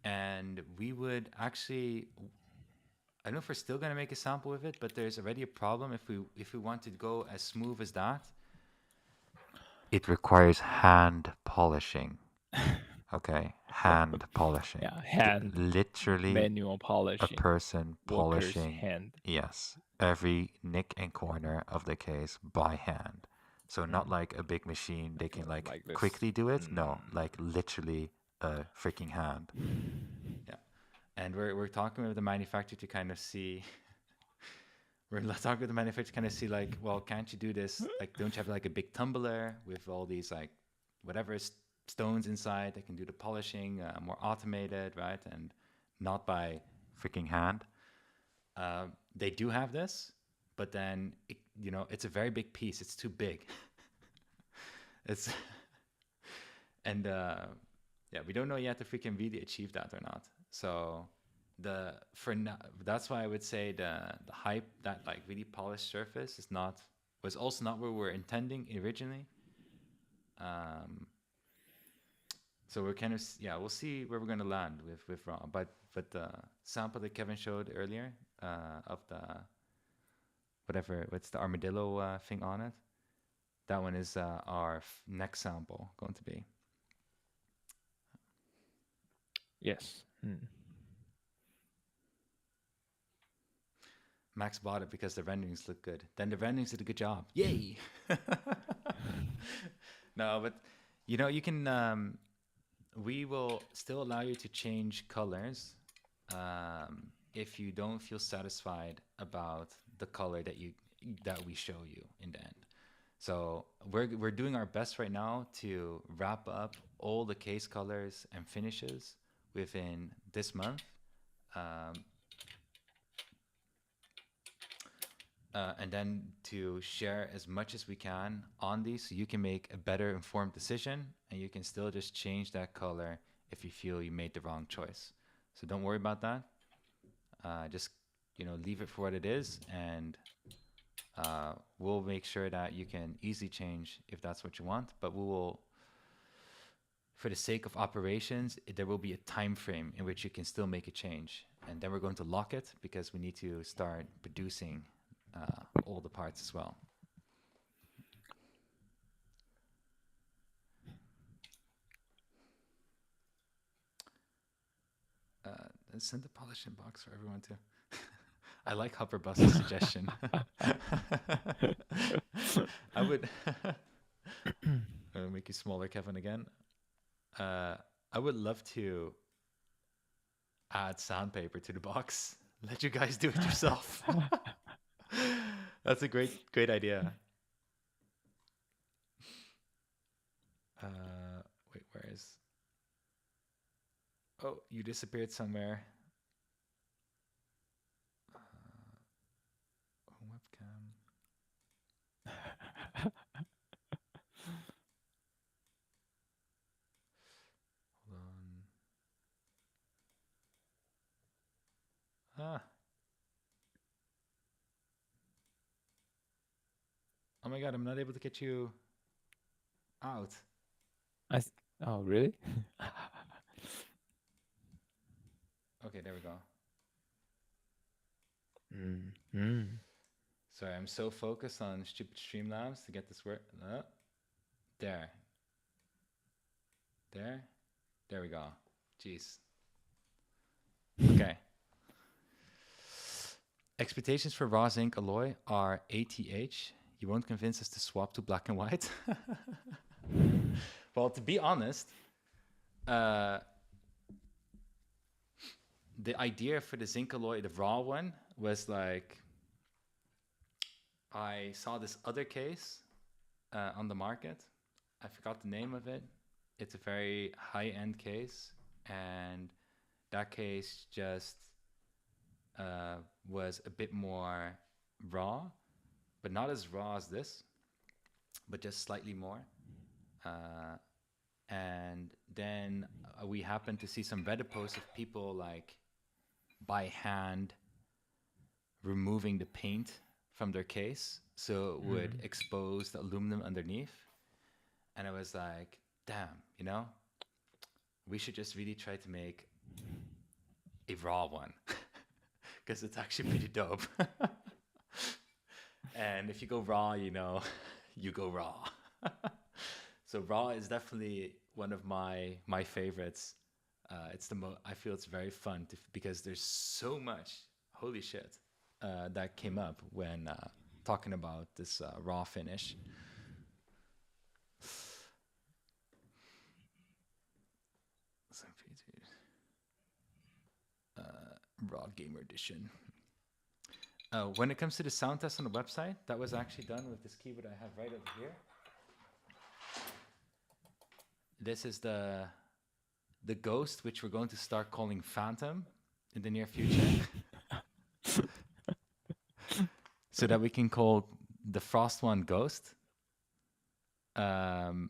And we would actually, I don't know if we're still going to make a sample with it, but there's already a problem if we want to go as smooth as that. It requires hand polishing. Okay, hand polishing. Yeah, hand Literally manual a polishing, person worker's polishing, hand. yes, every nick and corner of the case by hand. So not Mm. like a big machine, they can like Like this. quickly do it. No, like literally a freaking hand. Yeah. And we're talking with the manufacturer to kind of see we're talking with the manufacturer to kind of see like, well, can't you do this? Like, don't you have like a big tumbler with all these like whatever stones inside that can do the polishing, more automated, right? And not by freaking hand. They do have this, but then it's a very big piece. It's too big. It's and yeah, we don't know yet if we can really achieve that or not. So for now, that's why I would say the hype, that like really polished surface was also not what we were intending originally. So we're kind of we'll see where we're gonna land with raw, but the sample that Kevin showed earlier of the what's the armadillo thing on it, that one is our next sample going to be. Yes. Mm. Max bought it because the renderings look good. Then the renderings did a good job. Yay! No, but you can. We will still allow you to change colors if you don't feel satisfied about the color that we show you in the end. So we're doing our best right now to wrap up all the case colors and finishes within this month. And then to share as much as we can on these so you can make a better informed decision, and you can still just change that color if you feel you made the wrong choice. So don't worry about that. Just leave it for what it is, and we'll make sure that you can easily change if that's what you want. But we will, for the sake of operations, there will be a time frame in which you can still make a change, and then we're going to lock it because we need to start producing all the parts as well. Send the polishing box for everyone too. I like Hopper Bus's suggestion. I would make you smaller, Kevin, again. I would love to add sandpaper to the box. Let you guys do it yourself. That's a great idea. Wait, where is? Oh, you disappeared somewhere. Webcam. Hold on. Ah. Oh my god, I'm not able to get you out. Oh, really? Okay, there we go. Mm. Sorry, I'm so focused on stupid Streamlabs to get this work. There. There we go. Jeez. Okay. Expectations for raw zinc alloy are ATH. You won't convince us to swap to black and white. Well, to be honest, the idea for the zinc alloy, the raw one, was like, I saw this other case on the market. I forgot the name of it. It's a very high-end case, and that case just was a bit more raw, but not as raw as this, but just slightly more. And then we happened to see some Reddit posts of people like by hand removing the paint from their case, so it would Mm. expose the aluminum underneath. And I was like, damn, we should just really try to make a raw one because it's actually pretty dope. And if you go raw, you go raw. So raw is definitely one of my favorites. I feel it's very fun because there's so much holy shit that came up when talking about this raw finish. Raw Gamer Edition. When it comes to the sound test on the website, that was actually done with this keyboard I have right over here. This is the Ghost, which we're going to start calling Phantom in the near future. So that we can call the Frost one Ghost. Then,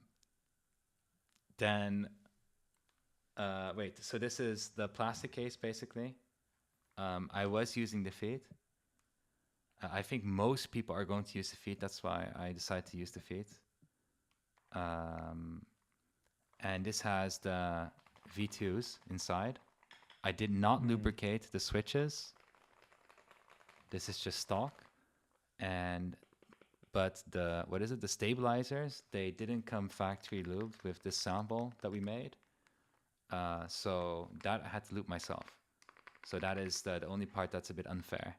wait, so this is the plastic case, basically. I was using the feet. I think most people are going to use the feet. That's why I decided to use the feet. And this has the V2s inside. I did not lubricate the switches. This is just stock. But the stabilizers, they didn't come factory lubed with this sample that we made. So that I had to lube myself. So that is the only part that's a bit unfair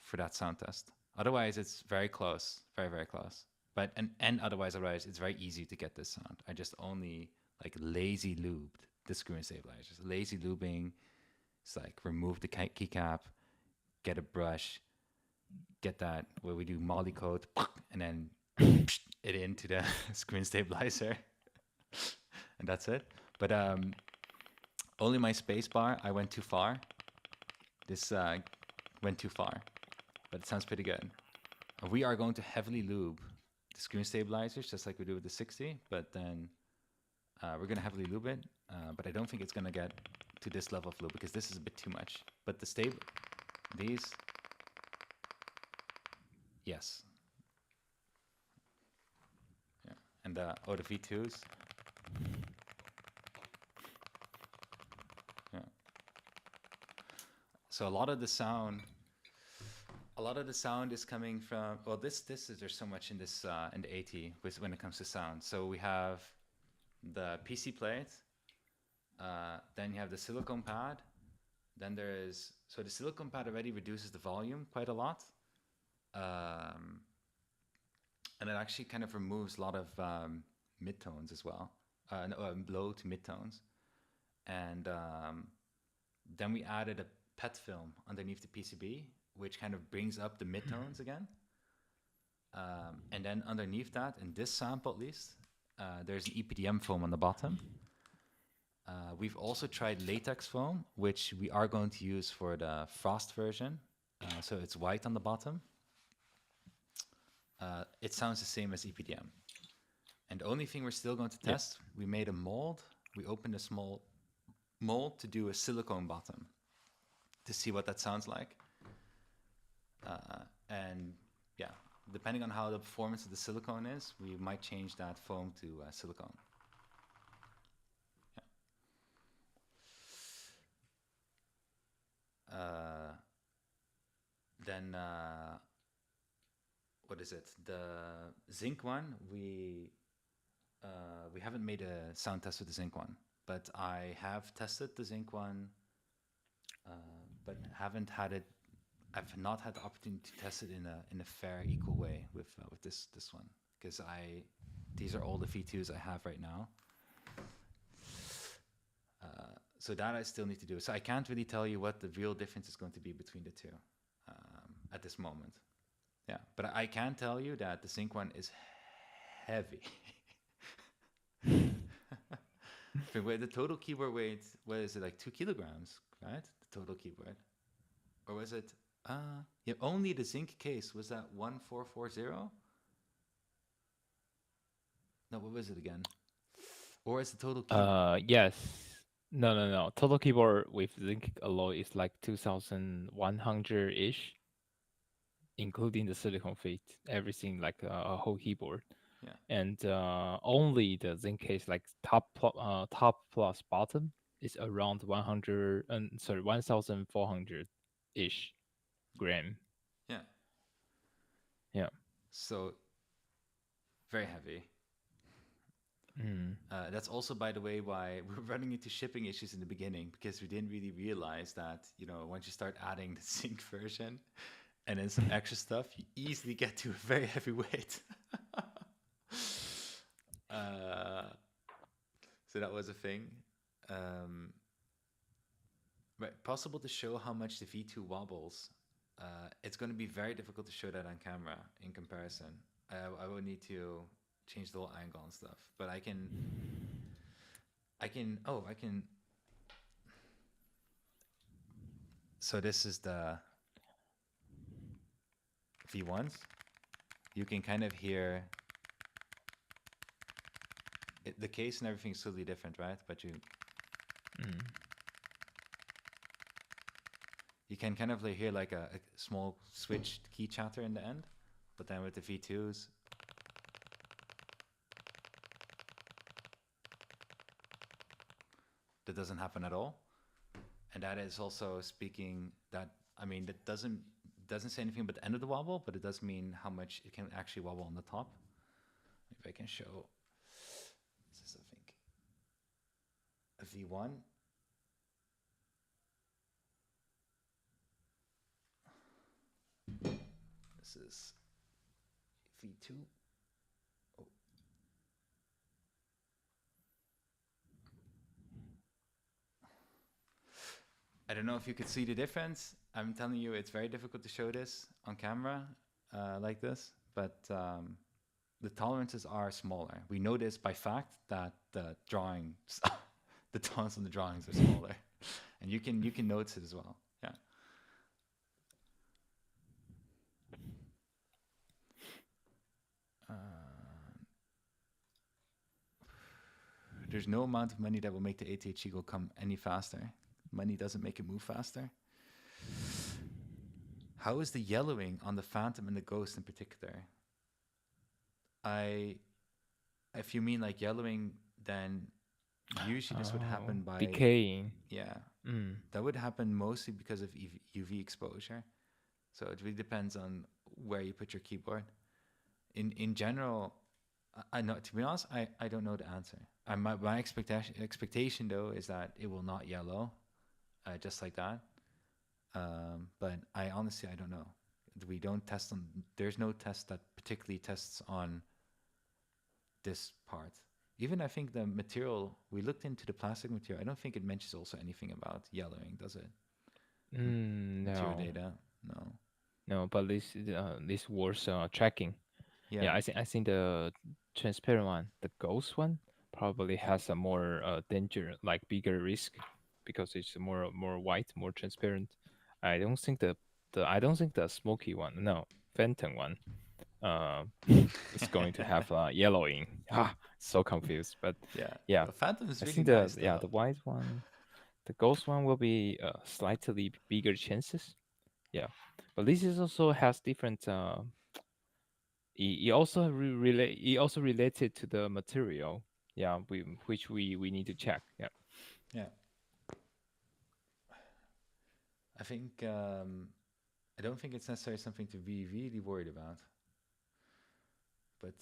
for that sound test. Otherwise, it's very close, very, very close. But and otherwise, it's very easy to get this sound. I just only like lazy lubed the screw and stabilizers. Lazy lubing, it's like remove the keycap, get a brush, get that where we do molly coat, and then it into the screw and stabilizer, and that's it. But only my space bar, I went too far. This went too far, but it sounds pretty good. We are going to heavily lube the screen stabilizers, just like we do with the 60, but then we're going to heavily lube it, but I don't think it's going to get to this level of lube because this is a bit too much. But these, yes. Yeah. And the V2s. Yeah. So a lot of the sound is coming from, well, there's so much in this in the AT when it comes to sound. So we have the PC plate, then you have the silicone pad, then so the silicone pad already reduces the volume quite a lot, and it actually kind of removes a lot of midtones as well, low to midtones, and then we added a PET film underneath the PCB, which kind of brings up the midtones again. And then underneath that, in this sample at least, there's an EPDM foam on the bottom. We've also tried latex foam, which we are going to use for the Frost version. So it's white on the bottom. It sounds the same as EPDM. And the only thing we're still going to test, we made a mold. We opened a small mold to do a silicone bottom to see what that sounds like. And yeah, depending on how the performance of the silicone is, we might change that foam to silicone. Yeah. Then what is it? The Zinc one, we haven't made a sound test with the Zinc one, but I have tested the Zinc one, but I've not had the opportunity to test it in a fair, equal way with this one, because these are all the V2s I have right now. So that I still need to do. So I can't really tell you what the real difference is going to be between the two at this moment. Yeah, but I can tell you that the Zinc one is heavy. The total keyboard weight, what is it, like 2 kilograms, right? The total keyboard. Or was it, yeah, only the Zinc case was that 1440? No, what was it again? Or is the total keyboard? Yes. No. Total keyboard with zinc alloy is like 2,100-ish. including the silicone feet, everything like a whole keyboard. Yeah. And only the Zinc case, like top plus bottom, is around 100, sorry, 1,400 ish gram. Yeah. Yeah. So very heavy. Mm. That's also, by the way, why we're running into shipping issues in the beginning, because we didn't really realize that, once you start adding the Zinc version and then some extra stuff, you easily get to a very heavy weight. uh, so that was a thing. Um, but possible to show how much the V2 wobbles. It's going to be very difficult to show that on camera in comparison. I would need to change the whole angle and stuff, but I can. So this is the V1s. You can kind of hear the case and everything's totally different, right? But you can kind of hear like a small switched key chatter in the end, but then with the V2s, that doesn't happen at all. And that is also speaking that, I mean, that doesn't say anything about the end of the wobble, but it does mean how much it can actually wobble on the top. If I can show, this is, I think, a V1. This is V2. Oh. I don't know if you could see the difference. I'm telling you, it's very difficult to show this on camera like this, but the tolerances are smaller. We know this by fact that the drawings, the tones on the drawings are smaller, and you can notice it as well. Yeah. There's no amount of money that will make the ATH Eagle come any faster. Money doesn't make it move faster. How is the yellowing on the Phantom and the Ghost in particular? If you mean like yellowing, then usually this would happen by decaying. Yeah, that would happen mostly because of UV exposure. So it really depends on where you put your keyboard. In general, I know, to be honest, I don't know the answer. My expectation though is that it will not yellow, just like that. But I honestly I don't know. We don't test on. There's no test that particularly tests on this part. Even I think the material, we looked into the plastic material. I don't think it mentions also anything about yellowing, does it? Material No, data, no. no, but this was tracking. Yeah, Yeah, I think the transparent one, the ghost one, probably has a more danger, like bigger risk, because it's more white, more transparent. I don't think the smoky one, no, phantom one, uh, is going to have yellowing. Ah, so confused. But yeah. yeah, The Phantom is I really think nice the though. white one, the ghost one will be slightly bigger chances. Yeah, but this is also has different. It also relate. It also related to the material. Yeah, which we need to check. Yeah. Yeah, I think I don't think it's necessarily something to be really worried about. But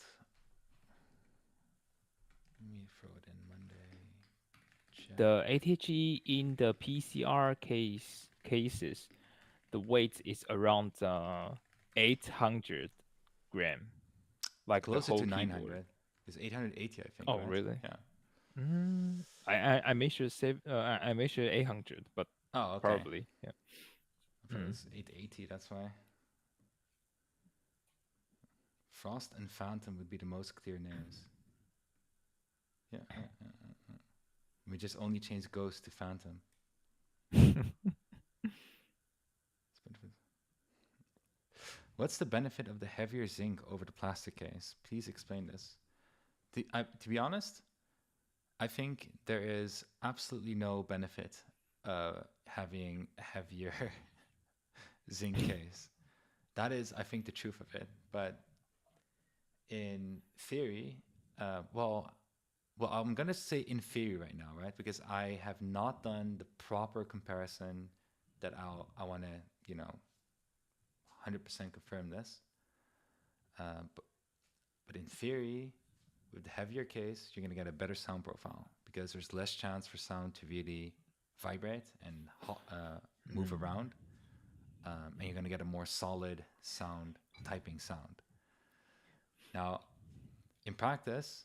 let me throw it in Monday. Check. The ATG in the PCR cases, the weight is around 800 gram, like the Closer whole to keyboard. 900. It's 880, I think, Oh, right? really? Yeah. I measured I measured 800, but Oh, okay. probably yeah. I thought it was 880, that's why. Frost and Phantom would be the most clear names. Yeah. We just only changed Ghost to Phantom. What's the benefit of the heavier zinc over the plastic case? Please explain this. To be honest, I think there is absolutely no benefit having a heavier zinc case. that is, I think, the truth of it. But in theory, well, I'm gonna say in theory right now, right? Because I have not done the proper comparison that I want to, 100% confirm this. Uh, but but in theory, with the heavier case, you're gonna get a better sound profile because there's less chance for sound to really vibrate and move around, and you're gonna get a more solid sound, typing sound. Now, in practice,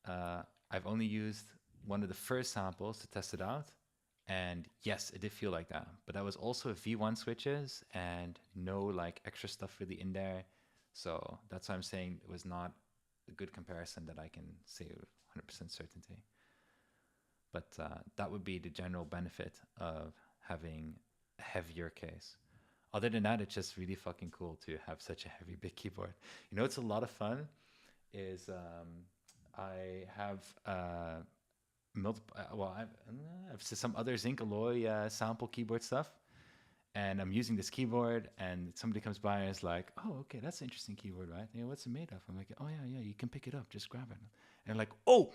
uh, I've only used one of the first samples to test it out. And yes, it did feel like that. But that was also V1 switches and no like extra stuff really in there. So that's why I'm saying it was not a good comparison that I can say with 100% certainty. But that would be the general benefit of having a heavier case. Other than that, it's just really fucking cool to have such a heavy big keyboard. You know, it's a lot of fun is I have multiple. Well, I've some other Zinc Alloy sample keyboard stuff, and I'm using this keyboard, and somebody comes by and is like, "Oh, okay, that's an interesting keyboard, right? Yeah, what's it made of?" I'm like, "Oh yeah, yeah, you can pick it up, just grab it." And they're like, "Oh."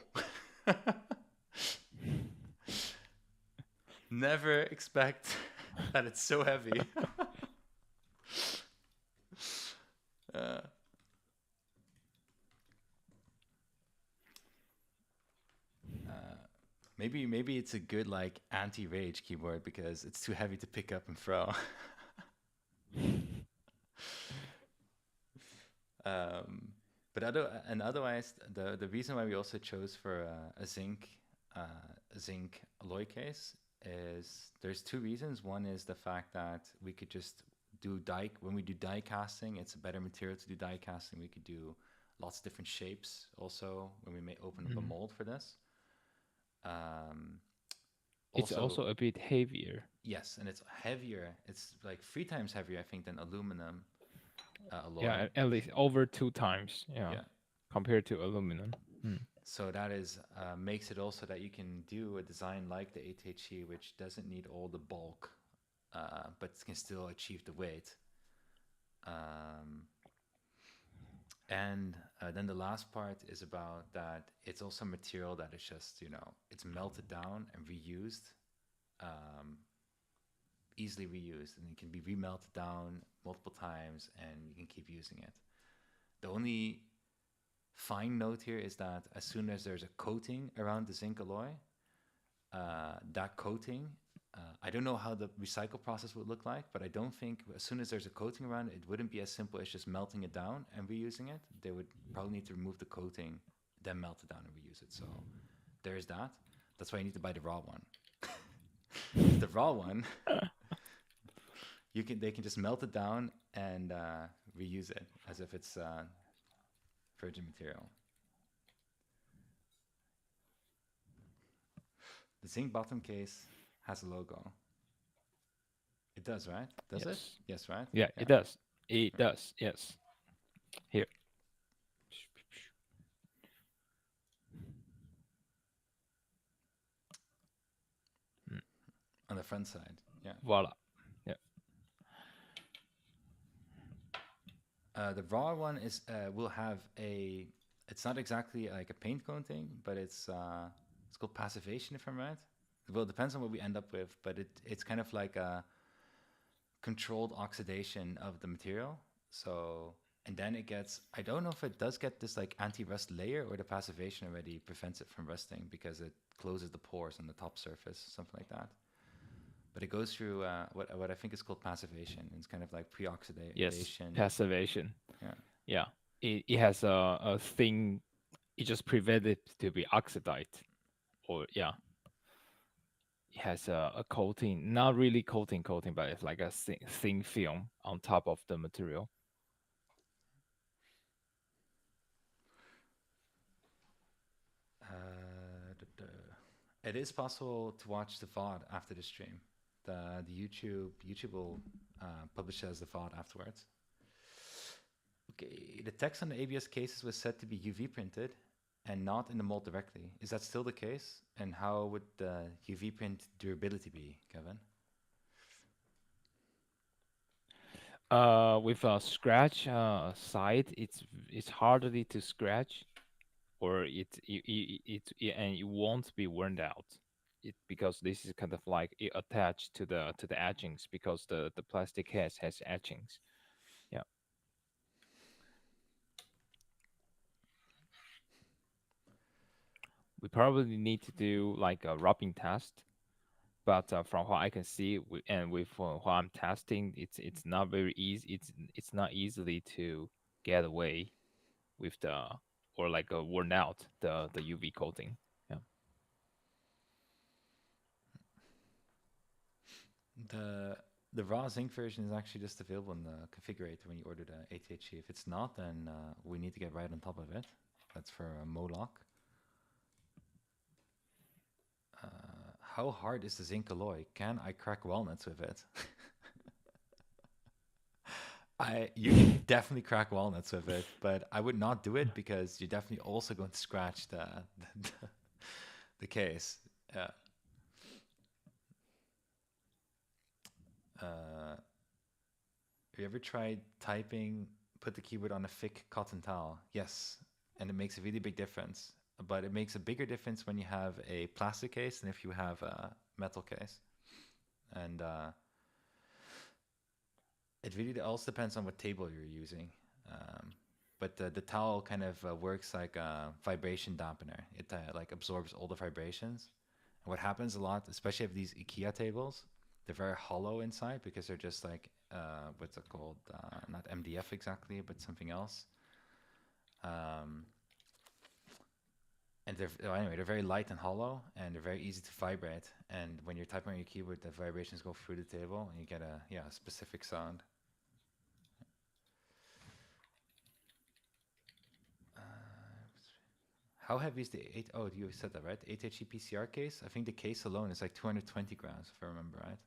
Never expect that it's so heavy. uh, maybe it's a good like anti-rage keyboard because it's too heavy to pick up and throw. But otherwise, the reason why we also chose for a zinc alloy case is there's two reasons. One is the fact that we could just do die when we do die casting. It's a better material to do die casting. We could do lots of different shapes. Also, when we may open up a mold for this. Um, It's also a bit heavier. Yes, and it's heavier. It's like 3 times heavier, I think, than aluminum alloy. Yeah, at least over 2 times. Yeah, Yeah. compared to aluminum. So that is makes it also that you can do a design like the 8HE, which doesn't need all the bulk, but can still achieve the weight. And then the last part is about that it's also material that is just, it's melted down and reused, easily reused, and it can be remelted down multiple times and you can keep using it. The only fine note here is that as soon as there's a coating around the zinc alloy, that coating, I don't know how the recycle process would look like, but I don't think as soon as there's a coating around it, it wouldn't be as simple as just melting it down and reusing it. They would probably need to remove the coating, then melt it down and reuse it. So there's that. That's why you need to buy the raw one. The raw one, they can just melt it down and reuse it as if it's virgin material. The zinc bottom case has a logo. It does, right? Does it? Yes, right? Yeah, it does. It does, yes. Here. On the front side, yeah. Voila. Yeah. The raw one is will have a. It's not exactly like a paint coating, but it's called passivation, if I'm right. Well, it depends on what we end up with, but it's kind of like a controlled oxidation of the material. So, and then it gets. I don't know if it does get this like anti-rust layer or the passivation already prevents it from rusting because it closes the pores on the top surface, something like that. But it goes through what I think is called passivation. It's kind of like pre-oxidation. Yes, passivation. Yeah. Yeah. It has a thing. It just prevents it to be oxidized. Or, yeah. It has a coating, not really coating, but it's like a thin film on top of the material. It is possible to watch the VOD after the stream. The YouTube will publish it as the VOD afterwards. Okay, the text on the ABS cases was said to be UV printed and not in the mold directly. Is that still the case? And how would the UV print durability be, Kevin? With a scratch side, it's hardly to scratch, or and it won't be worn out. It because this is kind of like it attached to the etchings because the plastic case has etchings. Yeah, we probably need to do like a rubbing test. But from what I can see, and with what I'm testing, it's not very easy. It's not easily to get away with the or like worn out the UV coating. Yeah. The the raw zinc version is actually just available in the configurator when you order the ATHC. If it's not, then we need to get right on top of it. That's for Moloch. How hard is the zinc alloy? Can I crack walnuts with it? You can definitely crack walnuts with it, but I would not do it because you're definitely also going to scratch the, the case. Yeah. Have you ever tried typing, put the keyboard on a thick cotton towel? Yes, and it makes a really big difference. But it makes a bigger difference when you have a plastic case than if you have a metal case. And it really also depends on what table you're using. But the towel kind of works like a vibration dampener. It like absorbs all the vibrations. And what happens a lot, especially with these IKEA tables, they're very hollow inside because they're just like what's it called? Not MDF exactly, but something else. Um, and anyway, they're very light and hollow, and they're very easy to vibrate. And when you're typing on your keyboard, the vibrations go through the table, and you get a specific sound. How heavy is the eight? Oh, you said that right? 8HE PCR case. I think the case alone is like 220 grams, if I remember right.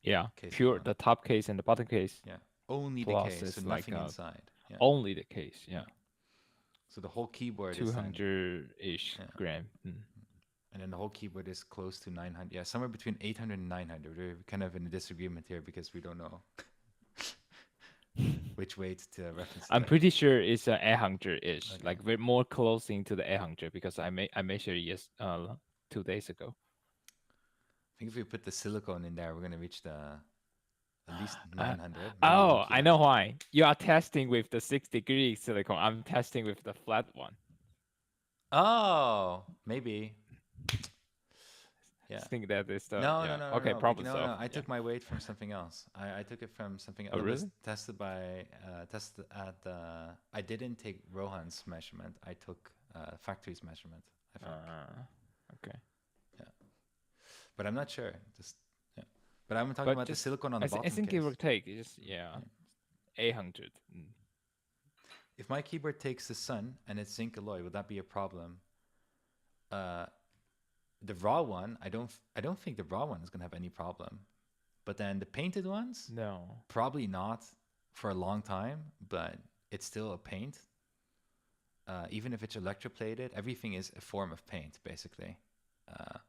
Yeah, Case pure alone. the top case and the bottom case Yeah, only the plus case, so is like nothing inside. Yeah, only the case. yeah. Yeah, So the whole keyboard is then 200-ish yeah, gram. Mm. and then the whole keyboard is close to 900. Yeah, somewhere between 800 and 900. We're kind of in a disagreement here because we don't know which weight to reference I'm today. pretty sure it's 800-ish, Okay. like very more close into the 800 because I measured yes 2 days ago. I think if we put the silicone in there, we're gonna reach the at least Uh, 900, maybe oh, I know beyond. why. You are testing with the 6-degree silicone. I'm testing with the flat one. Oh, maybe. I Yeah. think that is the No, no, yeah. no, no, Okay, no. problem No, no. solved. I Yeah. took my weight from something else. I took it from something. Oh It was really? tested by tested at. I didn't take Rohan's measurement. I took factory's measurement. I think. Okay. Yeah, but I'm not sure. Just yeah. But I'm talking But about the just silicone on the I bottom think give or case. take, it's just yeah, Yeah. 800. Mm. If my keyboard takes the sun and it's zinc alloy, would that be a problem? Uh, the raw one, I don't think the raw one is gonna have any problem. But then the painted ones, No. probably not for a long time, but it's still a paint. Even if it's electroplated, everything is a form of paint, basically. Uh,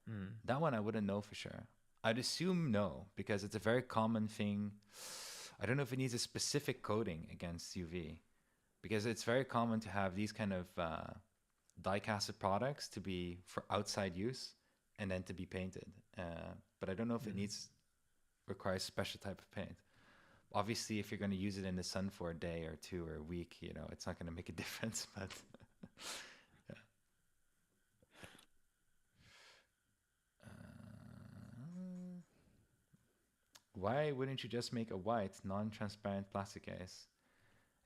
Mm. that one I wouldn't know for sure. I'd assume no, because it's a very common thing. I don't know if it needs a specific coating against UV, because it's very common to have these kind of die-casted products to be for outside use and then to be painted. But I don't know if it Mm. requires special type of paint. Obviously, if you're going to use it in the sun for a day or two or a week, it's not going to make a difference. But yeah. Why wouldn't you just make a white, non-transparent plastic case?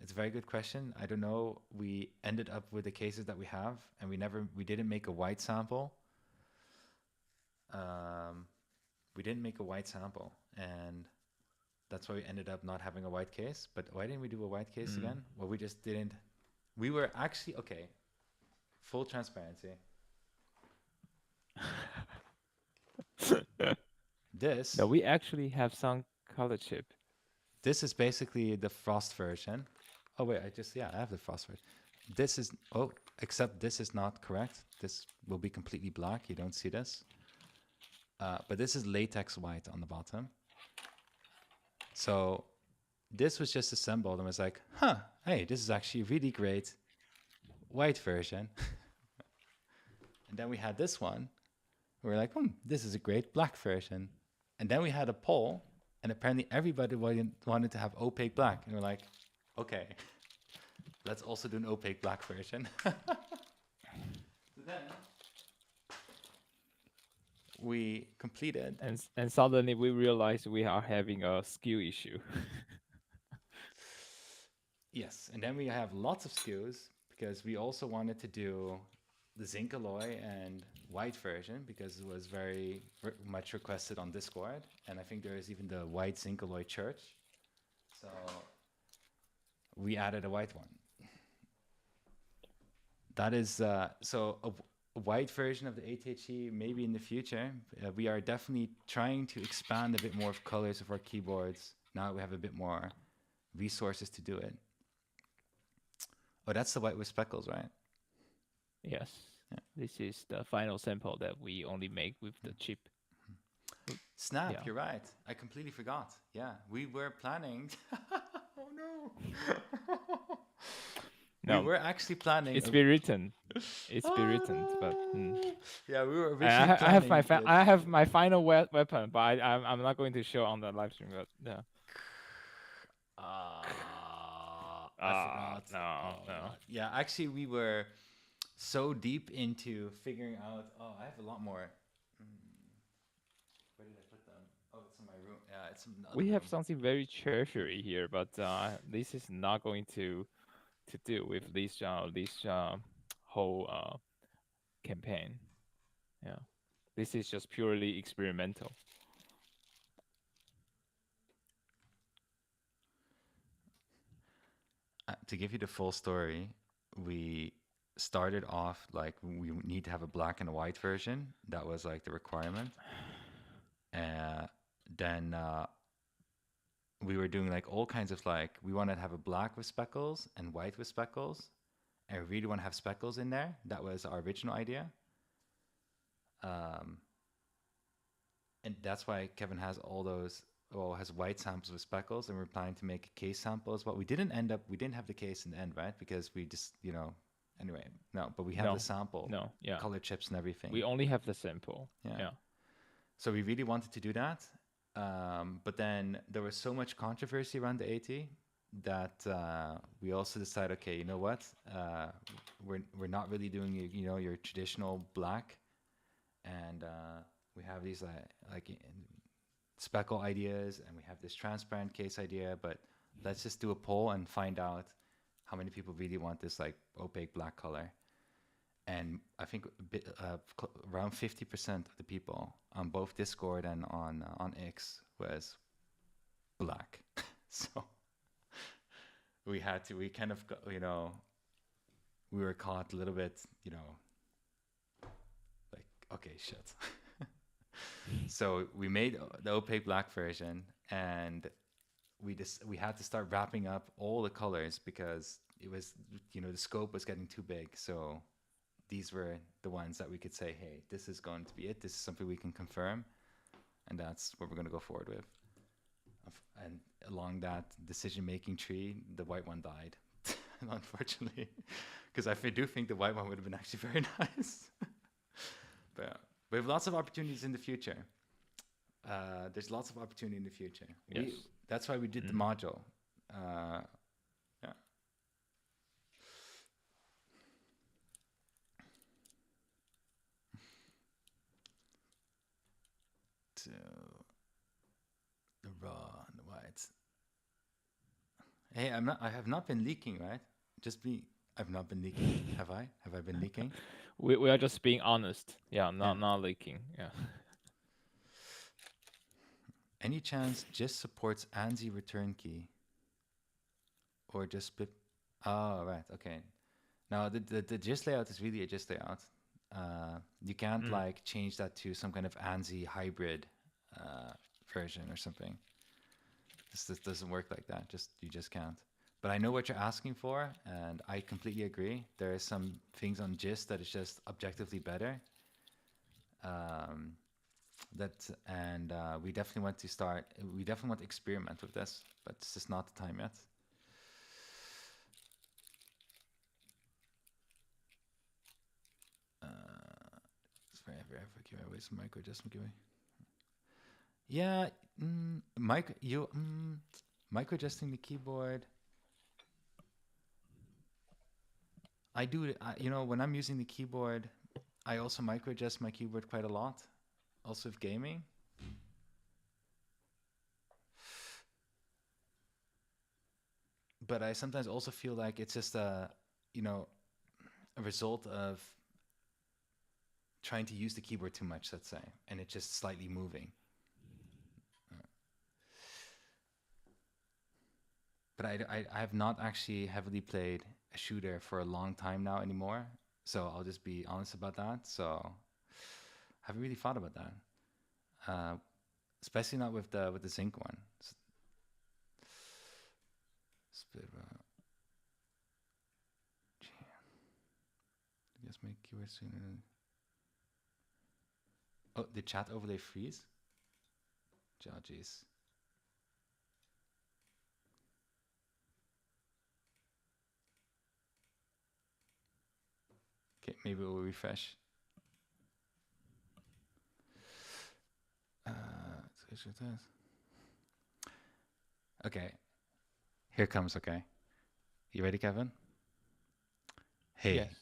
It's a very good question. I don't know. We ended up with the cases that we have, and we didn't make a white sample. Um, we didn't make a white sample, and that's why we ended up not having a white case. But why didn't we do a white case Mm. again? Well, we just didn't. We were actually okay. Full transparency. No, This we actually have some color chip. this is basically the frost version. Oh wait, I have the frost version. This is except this is not correct. This will be completely black. You don't see this. But this is latex white on the bottom. So this was just assembled and was like, huh, hey, this is actually a really great white version. And then we had this one. We were like, this is a great black version. And then we had a poll, and apparently everybody wanted to have opaque black. And we're like, okay, let's also do an opaque black version. Then we completed. And suddenly we realized we are having a skill issue. Yes, and then we have lots of SKUs because we also wanted to do the zinc alloy and white version because it was very much requested on Discord, and I think there is even the white zinc alloy church. So we added a white one. That is so a white version of the ATHE maybe in the future. We are definitely trying to expand a bit more of colors of our keyboards now that we have a bit more resources to do it. Oh, that's the white with speckles, right? Yes. Yeah. This is the final sample that we only make with the chip. Snap, Yeah. you're right. I completely forgot. Yeah, we were planning. Oh no. No, We were actually planning. it's been written. It's been written, but Yeah, we were I, originally I have my planning. I have my final weapon, but I'm not going to show on the live stream. But yeah. I forgot. No, Oh, no. God. Yeah, actually, we were so deep into figuring out. Oh, I have a lot more. Where did I put them? Oh, it's in my room. Yeah, it's in the other We have room. something very tertiary here, but this is not going to do with this whole campaign. Yeah, this is just purely experimental. To give you the full story, we started off like we need to have a black and a white version. That was like the requirement. Then we were doing like all kinds of like we wanted to have a black with speckles and white with speckles, and we really want to have speckles in there. That was our original idea. And that's why Kevin has all those. Well, has white samples with speckles, and we're planning to make a case sample as well. We didn't have the case in the end, right? Because we just, anyway, no, but we have the sample, No, yeah. color chips and everything. We only have the sample. Yeah. So we really wanted to do that. But then there was so much controversy around the AT that we also decided, okay, you know what? We're not really doing, your traditional black. And we have these like speckle ideas, and we have this transparent case idea, but let's just do a poll and find out how many people really want this like opaque black color. And I think around 50% of the people on both Discord and on X was black. So we kind of got, we were caught a little bit, like, okay, shit. So we made the opaque black version, and we had to start wrapping up all the colors because it was, the scope was getting too big. So these were the ones that we could say, hey, this is going to be it. This is something we can confirm, and that's what we're going to go forward with. And along that decision-making tree, the white one died, unfortunately, because I do think the white one would have been actually very nice. But yeah. We have lots of opportunities in the future. There's lots of opportunity in the future. Yes. That's why we did the module. Yeah. So the raw and the whites. Hey, I have not been leaking, right? I've not been leaking. Have I? Have I been leaking? We are just being honest. Yeah, not leaking. Yeah. Any chance just supports ANSI return key? Or just split? Oh, right. Okay. Now, the gist layout is really a gist layout. You can't like change that to some kind of ANSI hybrid version or something. This doesn't work like that. You just can't. But I know what you're asking for, and I completely agree. There are some things on gist that is just objectively better. And we definitely want to start. We definitely want to experiment with this, but it's just not the time yet. It's very ways micro adjustment giving. Yeah, micro adjusting the keyboard. I do. When I'm using the keyboard, I also micro adjust my keyboard quite a lot. Also with gaming. But I sometimes also feel like it's just a result of trying to use the keyboard too much, let's say, and it's just slightly moving. But I have not actually heavily played a shooter for a long time now anymore. So I'll just be honest about that. So I haven't really thought about that, especially not with the Zinc one. I guess my keyword sooner. Oh, did chat overlay freeze? Oh, jeez. Okay, maybe we'll refresh. Okay, here comes. Okay, you ready, Kevin? Hey, Yes.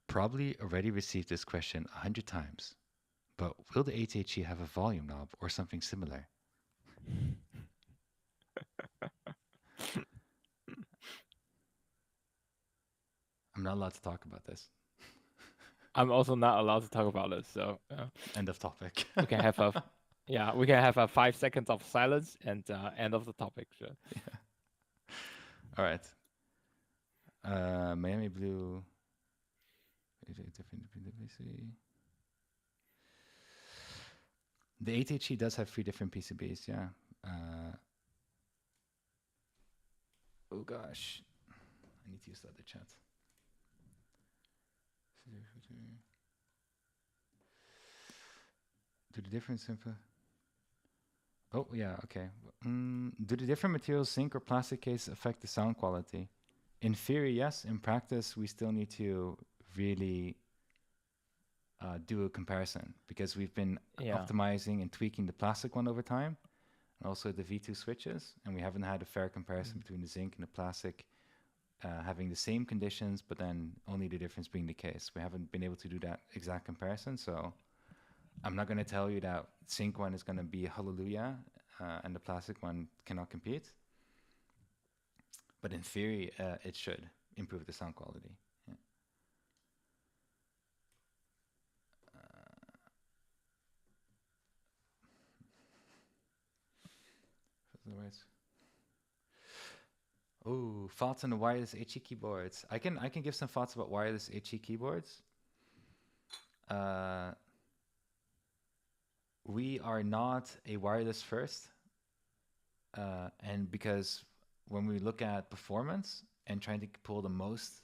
probably already received this question 100 times, but will the ATHE have a volume knob or something similar? I'm not allowed to talk about this. I'm also not allowed to talk about it, so End of topic. we can have a we can have a 5 seconds of silence and end of the topic. So. Yeah. All right. Miami Blue. The ATHE does have 3 different PCBs, yeah. Oh gosh. I need to use the other chat. Do the difference Oh, yeah, okay. Do the different materials, zinc or plastic case, affect the sound quality? In theory, yes. In practice, we still need to really do a comparison because we've been optimizing and tweaking the plastic one over time, and also the V2 switches, and we haven't had a fair comparison between the zinc and the plastic having the same conditions, but then only the difference being the case. We haven't been able to do that exact comparison, so I'm not going to tell you that zinc one is going to be hallelujah and the plastic one cannot compete. But in theory, it should improve the sound quality. Yeah. Oh, thoughts on the wireless HE keyboards. I can give some thoughts about wireless HE keyboards. We are not a wireless first, and because when we look at performance and trying to pull the most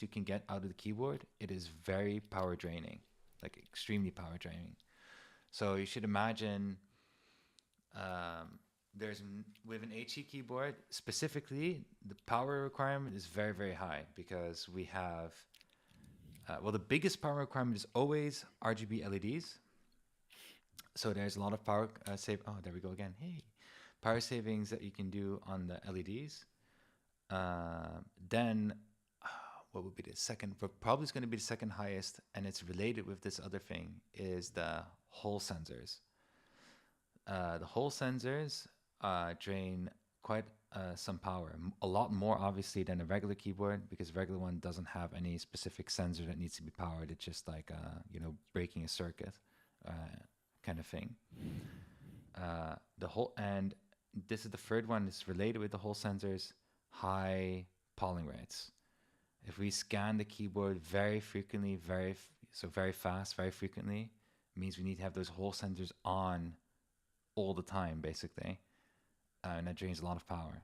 you can get out of the keyboard, it is very power draining, like extremely power draining. So you should imagine with an HE keyboard specifically, the power requirement is very high because we have the biggest power requirement is always RGB LEDs. So there's a lot of power save. Oh, there we go again. Hey, power savings that you can do on the LEDs. Then what would be the second? Probably is going to be the second highest, and it's related with this other thing is the Hall sensors. The Hall sensors drain quite some power, a lot more obviously than a regular keyboard, because a regular one doesn't have any specific sensor that needs to be powered. It's just like breaking a circuit kind of thing. And this is the third one. Is related with the Hall sensors, high polling rates. If we scan the keyboard very frequently, very fast, very frequently, means we need to have those Hall sensors on all the time, basically. And that drains a lot of power.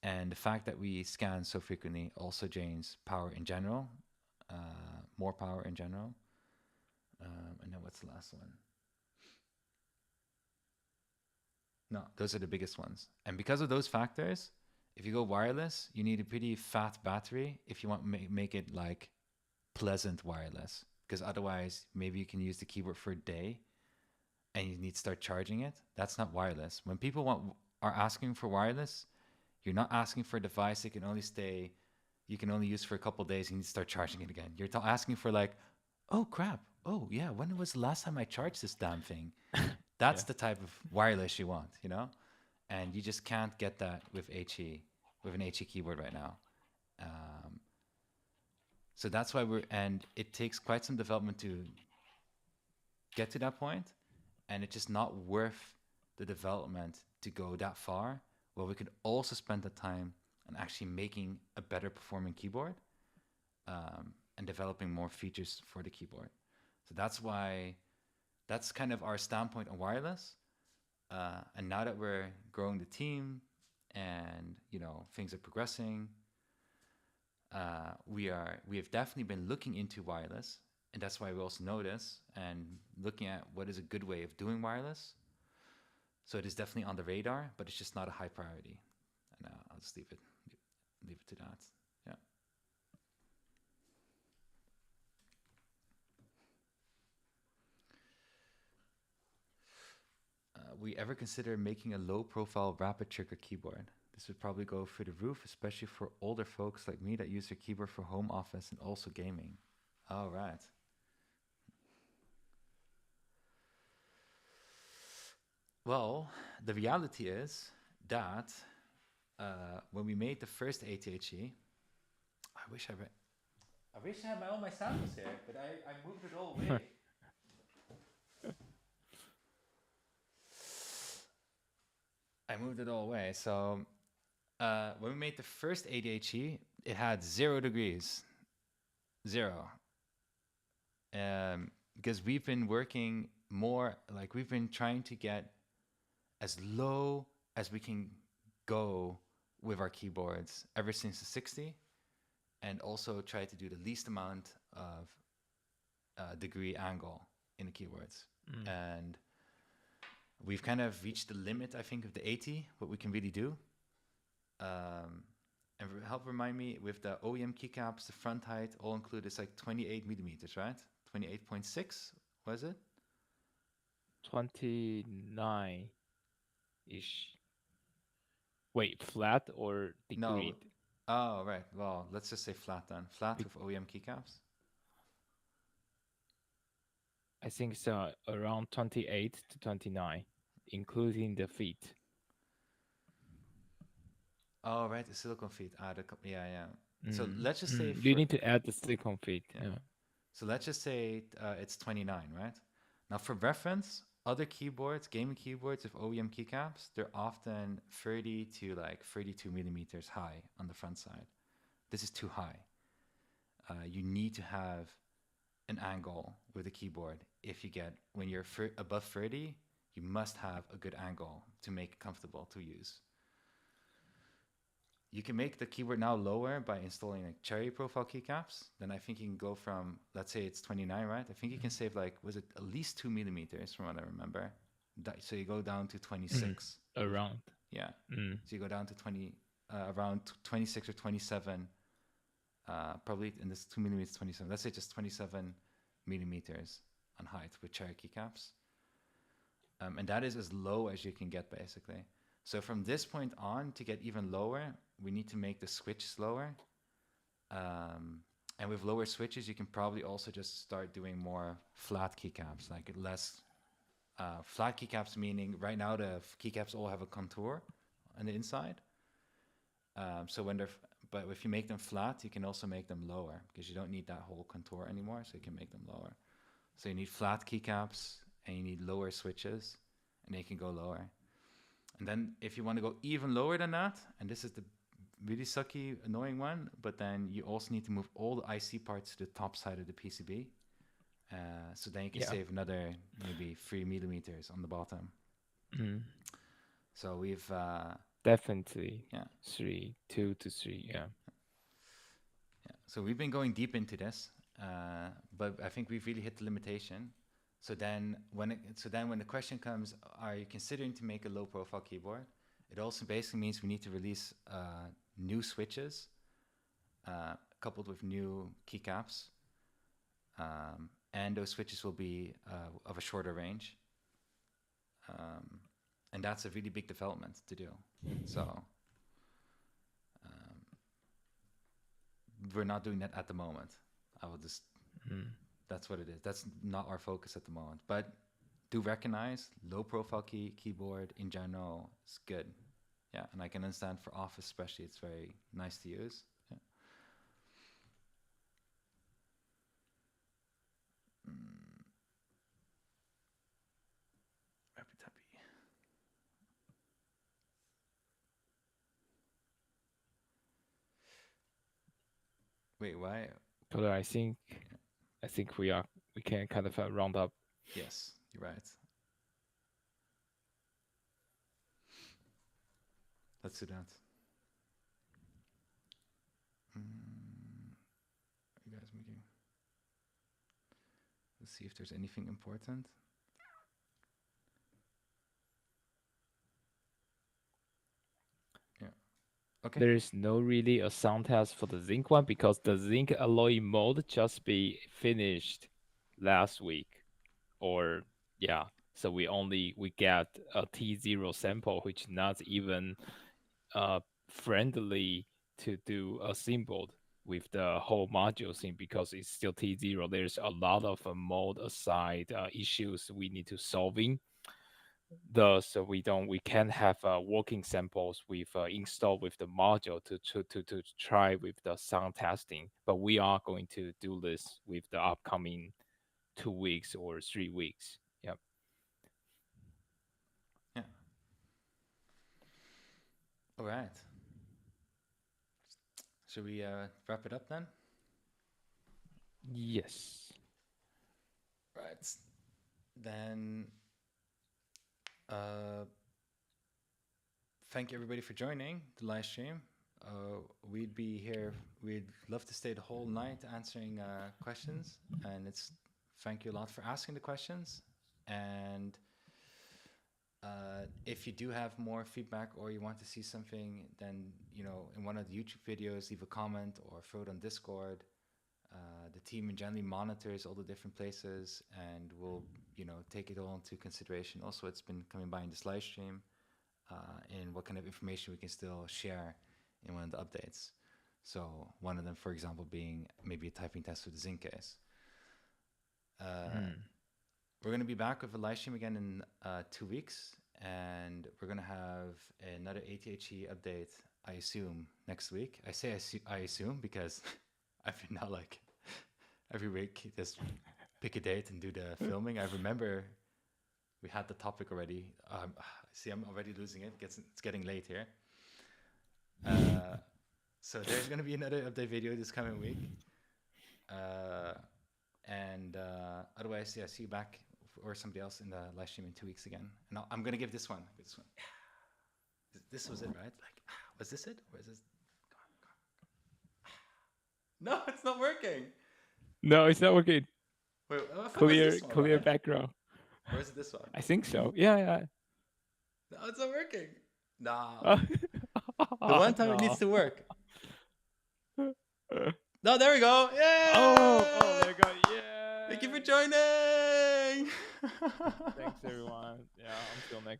And the fact that we scan so frequently also drains power in general, more power in general. And then what's the last one? No, those are the biggest ones. And because of those factors, if you go wireless, you need a pretty fat battery if you want to make it like pleasant wireless. Because otherwise, maybe you can use the keyboard for a day and you need to start charging it. That's not wireless. When people are asking for wireless, you're not asking for a device that you can only use for a couple of days and you need to start charging it again. You're asking for like, oh crap, oh yeah, when was the last time I charged this damn thing? That's Yeah. the type of wireless you want, you know? And you just can't get that with with an HE keyboard right now. Um, so that's why and it takes quite some development to get to that point, and it's just not worth the development to go that far. Well, we could also spend the time on actually making a better performing keyboard, and developing more features for the keyboard. So that's kind of our standpoint on wireless. And now that we're growing the team and things are progressing, we have definitely been looking into wireless, and that's why we also know this and looking at what is a good way of doing wireless. So it is definitely on the radar, but it's just not a high priority. And I'll just leave it to that. Yeah. We ever consider making a low-profile rapid trigger keyboard? This would probably go through the roof, especially for older folks like me that use their keyboard for home office and also gaming. All right. Well, the reality is that when we made the first ATHE, I wish I had all my samples here, but I moved it all away. I moved it all away. So when we made the first ADHE, it had 0 degrees. 0. Because we've been working more, like we've been trying to get as low as we can go with our keyboards ever since the 60, and also try to do the least amount of degree angle in the keyboards. And we've kind of reached the limit, I think, of the 80, what we can really do. And help remind me, with the OEM keycaps, the front height all included is like 28 millimeters, right? 28.6, was it? 29-ish. Wait, flat or No. degreed? Oh, right. Well, let's just say flat then. Flat with OEM keycaps. I think it's around 28 to 29, including the feet. Oh, right. The silicone feet. Yeah. So let's just say you need to add the silicone feet. Yeah. So let's just say it's 29, right? Now, for reference, other keyboards, gaming keyboards with OEM keycaps, they're often 30 to like 32 millimeters high on the front side. This is too high. You need to have an angle with the keyboard. When you're above 30, you must have a good angle to make it comfortable to use. You can make the keyboard now lower by installing like cherry profile keycaps. Then I think you can go from, let's say it's 29, right? I think you can save like, was it at least 2 millimeters from what I remember? So you go down to 26. Around. Yeah. So you go down to around 26 or 27, probably in this 2 millimeters, 27. Let's say just 27 millimeters on height with cherry keycaps. And that is as low as you can get, basically. So from this point on, to get even lower, we need to make the switch slower. And with lower switches, you can probably also just start doing more flat keycaps, like less flat keycaps, meaning right now the keycaps all have a contour on the inside. But if you make them flat, you can also make them lower because you don't need that whole contour anymore, so you can make them lower. So you need flat keycaps and you need lower switches, and they can go lower. And then if you want to go even lower than that, and this is the really sucky, annoying one, but then you also need to move all the IC parts to the top side of the PCB. So then you can save another maybe 3 millimeters on the bottom. So we've... definitely 2 to 3, yeah. So we've been going deep into this, but I think we've really hit the limitation. So then when the question comes, are you considering to make a low profile keyboard? It also basically means we need to release new switches coupled with new keycaps. And those switches will be of a shorter range. And that's a really big development to do. So we're not doing that at the moment. I will just, that's what it is. That's not our focus at the moment. But do recognize low profile keyboard in general is good. Yeah, and I can understand for office especially, it's very nice to use. Yeah. Rapty Snappy. Wait, why? Calder, I think we can kind of round up. Yes, you're right. Let's do that. Are you guys meeting? Let's see if there's anything important. Yeah. Okay. There is no really a sound test for the Zinc one because the Zinc alloy mode just be finished last week, or yeah. So we get a T0 sample, which not even friendly to do a symbol with the whole module thing because it's still T0. There's a lot of mode aside issues we need to solving. So we can have working samples with installed with the module to try with the sound testing, but we are going to do this with the upcoming 2 weeks or 3 weeks. Yep. Yeah. All right. Should we wrap it up then? Yes. Right. Then thank you everybody for joining the live stream. We'd be here. We'd love to stay the whole night answering questions, and thank you a lot for asking the questions. And if you do have more feedback or you want to see something, then in one of the YouTube videos, leave a comment or throw it on Discord. The team generally monitors all the different places, and we'll take it all into consideration. Also, it's been coming by in this live stream, and what kind of information we can still share in one of the updates. So one of them, for example, being maybe a typing test with the Zinc case. We're going to be back with a live stream again in 2 weeks, and we're going to have another ATHE update, I assume, next week. I say I assume because I've been now like every week just pick a date and do the filming. I remember we had the topic already. See, I'm already losing it. It's getting late here. So there's going to be another update video this coming week. And otherwise, yeah, see you back or somebody else in the live stream in 2 weeks again. And I'm going to give this one. This was it, right? Like, was this it? Or is this? No, it's not working. No, it's not working. Wait, clear background. Or is it this one? I think so. Yeah. No, it's not working. Nah. The one time it needs to work. No, there we go. Yay! Oh, there we go. Yeah. Thank you for joining. Thanks, everyone. Yeah, until next time.